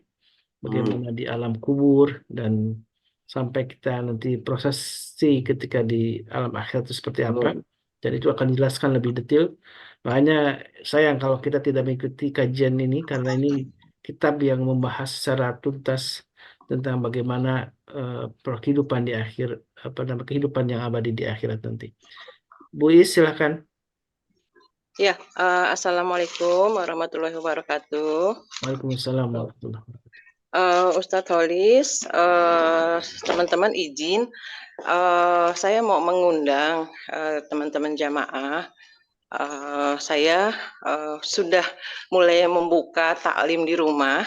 Bagaimana di alam kubur, dan sampai kita nanti prosesi ketika di alam akhirat itu seperti apa, dan itu akan dijelaskan lebih detail. Makanya sayang kalau kita tidak mengikuti kajian ini, karena ini kitab yang membahas secara tuntas tentang bagaimana kehidupan di akhir, apa namanya, kehidupan yang abadi di akhirat nanti. Bu Is, silakan. Ya, Assalamualaikum warahmatullahi wabarakatuh. Waalaikumsalam warahmatullahi wabarakatuh. Ustadz Holis, teman-teman izin, saya mau mengundang teman-teman jamaah. Saya sudah mulai membuka taklim di rumah.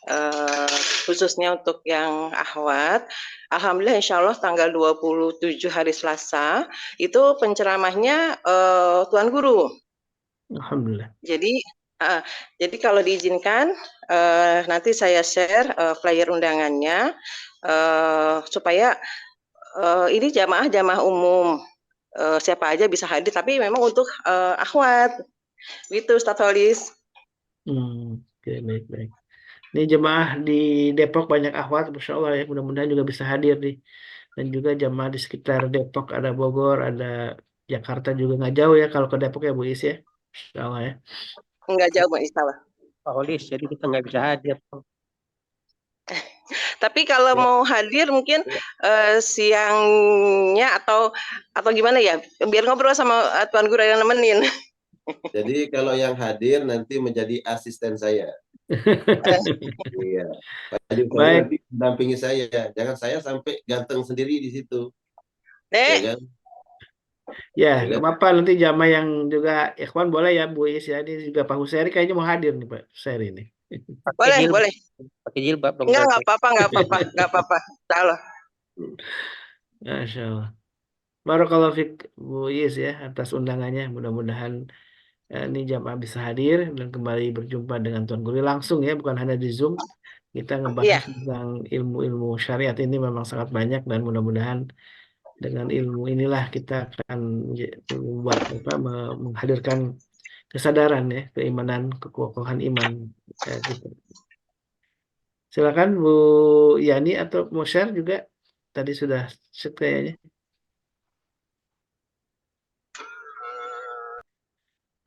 eh, khususnya untuk yang akhwat. Alhamdulillah insya Allah tanggal 27 hari Selasa itu penceramahnya Tuan Guru. Alhamdulillah. Jadi eh, jadi kalau diizinkan nanti saya share flyer undangannya supaya ini jamaah umum siapa aja bisa hadir tapi memang untuk akhwat gitu Ustaz Holis. Oke, baik. Ini jemaah di Depok banyak akhwat, Masya Allah ya. Mudah-mudahan juga bisa hadir nih. Dan juga jemaah di sekitar Depok, ada Bogor, ada Jakarta juga nggak jauh ya kalau ke Depok ya Bu Is ya. Masya Allah ya. Enggak jauh Mbak Istawa. Pak Holis, jadi kita nggak bisa hadir. Tapi kalau Ya. mau hadir mungkin Ya. siangnya atau gimana ya biar ngobrol sama Tuan Guru yang nemenin. Jadi kalau yang hadir nanti menjadi asisten saya. Iya. Pak Haji Soleh Baik, nanti mendampingi saya. Jangan saya sampai ganteng sendiri di situ. Ya Nek, kan? ya Ya nggak kan? apa-apa nanti jamaah yang juga Ikhwan boleh ya Bu Is ya. Ini juga Pak Huseri kayaknya mau hadir nih Pak Huseri ini. boleh. Pakai jilbab dong. Enggak berarti. apa-apa. Salah. Masya Allah. Barakallahu fiik Bu Is ya atas undangannya. Mudah-mudahan ini jamaah bisa hadir dan kembali berjumpa dengan Tuan Guru langsung ya, bukan hanya di Zoom. Kita Iya. ngebahas tentang ilmu-ilmu syariat ini memang sangat banyak dan mudah-mudahan dengan ilmu inilah kita akan membuat menghadirkan kesadaran ya, keimanan, kekokohan iman gitu. Silakan Bu Yani atau mau share juga. Tadi sudah share kayaknya.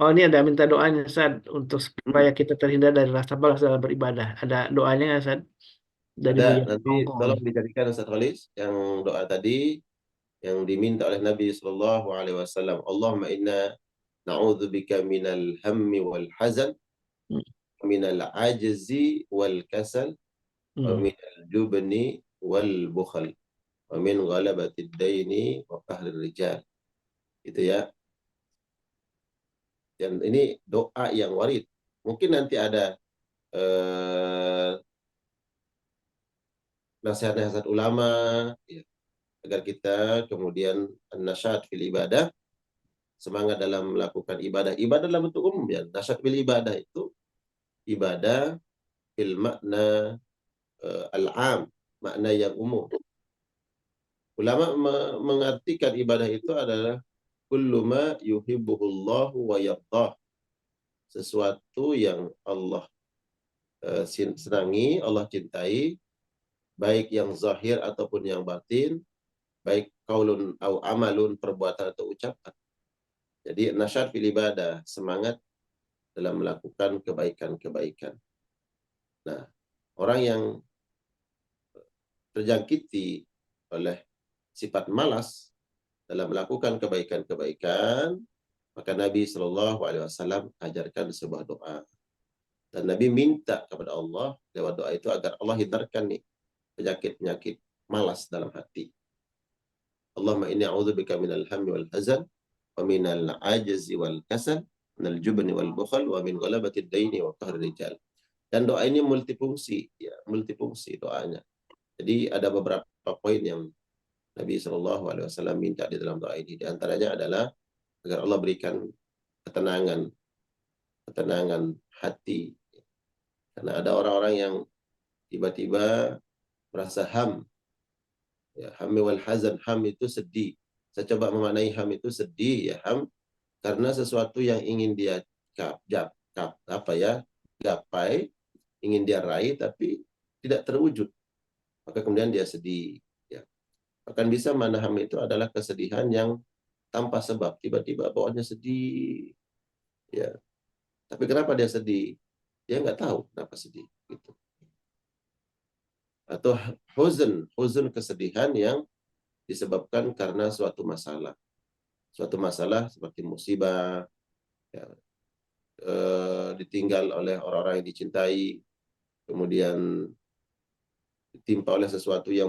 Oh ini ada minta doanya Sad untuk supaya kita terhindar dari rasa balas dalam beribadah. Ada doanya nggak Sad? Dari Ada, Bu Yani nanti Hongkong tolong nih. dijadikan Ustaz Khalis yang doa tadi yang diminta oleh Nabi Sallallahu Alaihi Wasallam. Allahumma inna na'udzubika minal hammi wal hazan, Hmm. minal ajzi wal kasal, wa Hmm. minal jubni wal bukhal, wa min ghalabatid daini wa qahrir rijal. Itu ya. Dan ini doa yang warid. Mungkin nanti ada nasihat-nasihat ulama ya, agar kita kemudian nasyad fil ibadah, semangat dalam melakukan ibadah dalam bentuk umum ya. Nasyad fil ibadah itu ibadah fil makna al-am, makna yang umum. Ulama mengartikan ibadah itu adalah kullu ma yuhibbuhullahu wa yardah, sesuatu yang Allah senangi, Allah cintai, baik yang zahir ataupun yang batin, baik kaulun au amalun, perbuatan atau ucapan. Jadi nasyad fil ibadah, semangat dalam melakukan kebaikan-kebaikan. Nah, orang yang terjangkiti oleh sifat malas dalam melakukan kebaikan-kebaikan, maka Nabi Shallallahu Alaihi Wasallam ajarkan sebuah doa. Dan Nabi minta kepada Allah lewat doa itu agar Allah hindarkan nih penyakit-penyakit malas dalam hati. Allahumma inni a'udzubika minal hammi wal hazan wa minal ajzi wal kasal, minal jubni wal bukhal, wa min ghalabatid daini wa qahri rijal. Dan doa ini multifungsi, ya, multifungsi doanya. Jadi ada beberapa poin yang Nabi Shallallahu Alaihi Wasallam minta di dalam doa ini. Di antaranya adalah agar Allah berikan ketenangan hati. Karena ada orang-orang yang tiba-tiba merasa ham. Ya, hammi wal hazan, ham itu sedih. Saya coba memaknai ham itu sedih ya, ham karena sesuatu yang ingin dia gapai, ingin dia raih tapi tidak terwujud. Maka kemudian dia sedih. Ya. Bahkan bisa mana ham itu adalah kesedihan yang tanpa sebab, tiba-tiba bawaannya sedih. Ya. Tapi kenapa dia sedih? Dia nggak tahu kenapa sedih. Gitu. Atau huzn kesedihan yang disebabkan karena suatu masalah. Suatu masalah seperti musibah, ya, ditinggal oleh orang-orang yang dicintai, kemudian ditimpa oleh sesuatu yang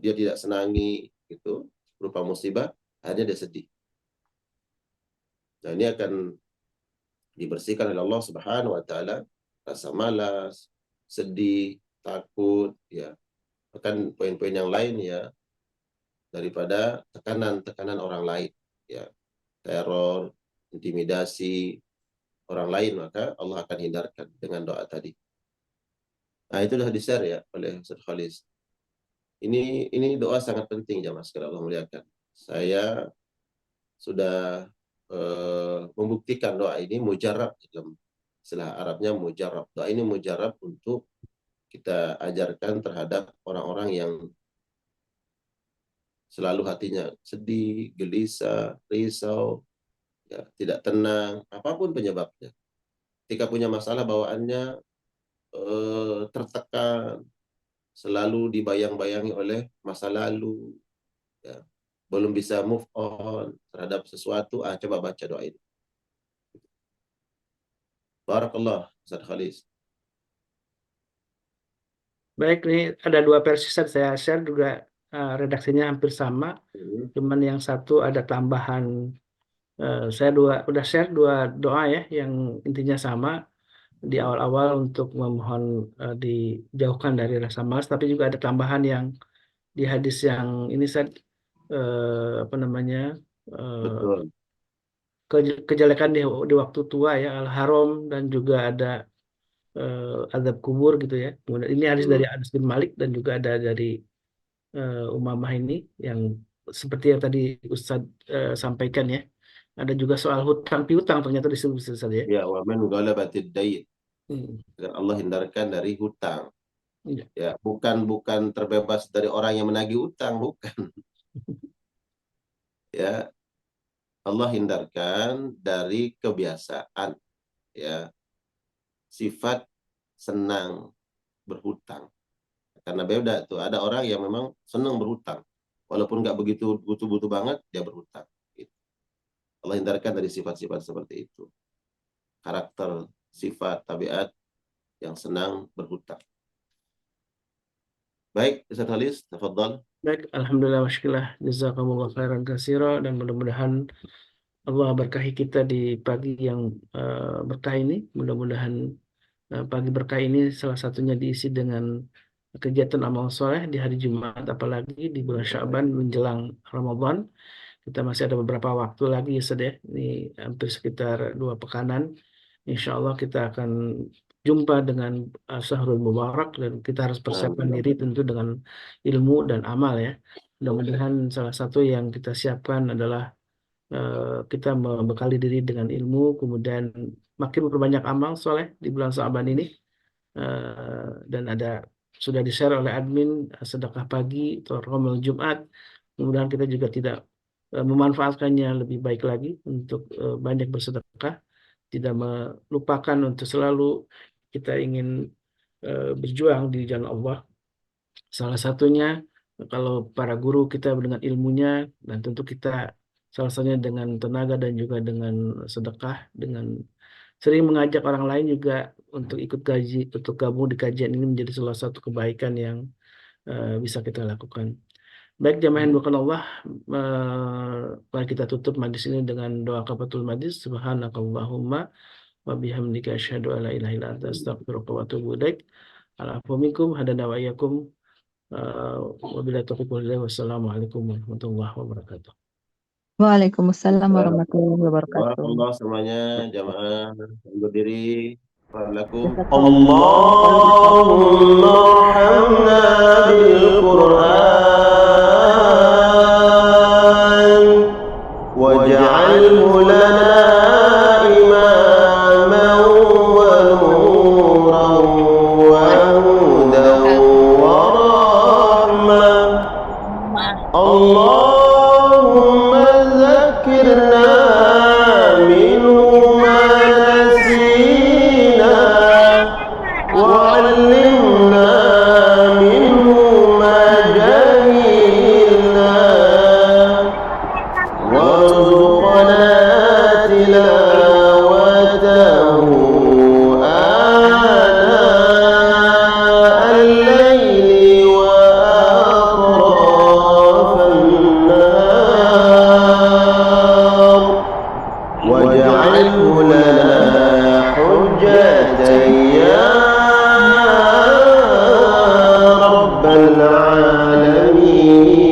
dia tidak senangi, gitu, berupa musibah, akhirnya dia sedih. Nah, ini akan dibersihkan oleh Allah Subhanahu wa taala rasa malas, sedih, takut, ya, bahkan poin-poin yang lain ya, daripada tekanan-tekanan orang lain, ya, teror, intimidasi orang lain, maka Allah akan hindarkan dengan doa tadi. Nah, itu sudah di-share ya oleh Ustaz Khalis. Ini doa sangat penting jamaah sekalian Allah muliakan. Saya sudah membuktikan doa ini mujarab, dalam istilah Arabnya mujarab. Doa ini mujarab untuk kita ajarkan terhadap orang-orang yang selalu hatinya sedih, gelisah, risau, ya, tidak tenang, apapun penyebabnya. Ketika punya masalah bawaannya tertekan, selalu dibayang-bayangi oleh masa lalu, ya, belum bisa move on terhadap sesuatu, coba baca doa ini. Barakallah, Ustaz Khalis. Baik, ini ada 2 versi saya share juga, redaksinya hampir sama, cuman yang satu ada tambahan. Saya udah share 2 doa ya, yang intinya sama di awal-awal untuk memohon dijauhkan dari rasa malas, tapi juga ada tambahan yang di hadis yang ini apa namanya, Betul. kejelekan di waktu tua ya, al-haram, dan juga ada azab kubur gitu ya. Kemudian ini hadis dari Anas bin Malik dan juga ada dari Umamah ini yang seperti yang tadi Ustadz sampaikan ya. Ada juga soal hutang piutang ternyata disebut Ustadz ya. Ya, wa man ghalabatid dayn. Agar Allah hindarkan dari hutang. Iya. Ya, bukan terbebas dari orang yang menagih hutang, bukan. Ya, Allah hindarkan dari kebiasaan, ya, sifat senang berhutang. Karena beda tuh, ada orang yang memang senang berhutang, walaupun nggak begitu butuh-butuh banget, dia berhutang. Gitu. Allah hindarkan dari sifat-sifat seperti itu. Karakter, sifat, tabiat yang senang berhutang. Baik, Ustaz Khalis, tafadhal. Baik, alhamdulillah wasyukurillah, jazakumullah khairan katsira, dan mudah-mudahan Allah berkahi kita di pagi yang berkah ini. Mudah-mudahan pagi berkah ini salah satunya diisi dengan kegiatan amal soleh di hari Jumat, apalagi di bulan Sya'ban menjelang Ramadan. Kita masih ada beberapa waktu lagi ya Ustaz ya. Ini hampir sekitar 2 pekanan. Insya Allah kita akan jumpa dengan Syahrul Mubarak, dan kita harus persiapkan diri tentu dengan ilmu dan amal ya. Mudah-mudahan salah satu yang kita siapkan adalah kita membekali diri dengan ilmu, kemudian makin memperbanyak amal soleh di bulan Sya'ban ini. Dan sudah di-share oleh admin sedekah pagi atau Ramadan Jumat. Kemudian kita juga tidak memanfaatkannya lebih baik lagi untuk banyak bersedekah, tidak melupakan untuk selalu kita ingin berjuang di jalan Allah. Salah satunya kalau para guru kita dengan ilmunya, dan tentu kita salah satunya dengan tenaga dan juga dengan sedekah, dengan sering mengajak orang lain juga untuk ikut untuk gabung di kajian ini, menjadi salah satu kebaikan yang bisa kita lakukan. Baik jamaah yang dimuliakan Allah, mari kita tutup majlis ini dengan doa kafaratul majlis. Subhanakallahumma wa bihamdika asyhadu an la ilaha illa anta astaghfiruka wa atubu ilaik. Al'afwu minkum, hadana wa iyyakum. Wabillahi taufiq wal hidayah. Wassalamualaikum warahmatullahi wabarakatuh. Waalaikumsalam warahmatullahi wabarakatuh. Barakallah semuanya, jamaah berdiri. Wa'alaikum. Allahumma arhamna bil Qur'an waj'alhu lana imaman wa nuran wa hudan wa rahmah. Allahumma zakkirna minhu ma nasina وعلمنا منه ما جهلنا وارزقنا تلاوته آناء الليل وأطراف النهار واجعله لنا حجة يا العالمين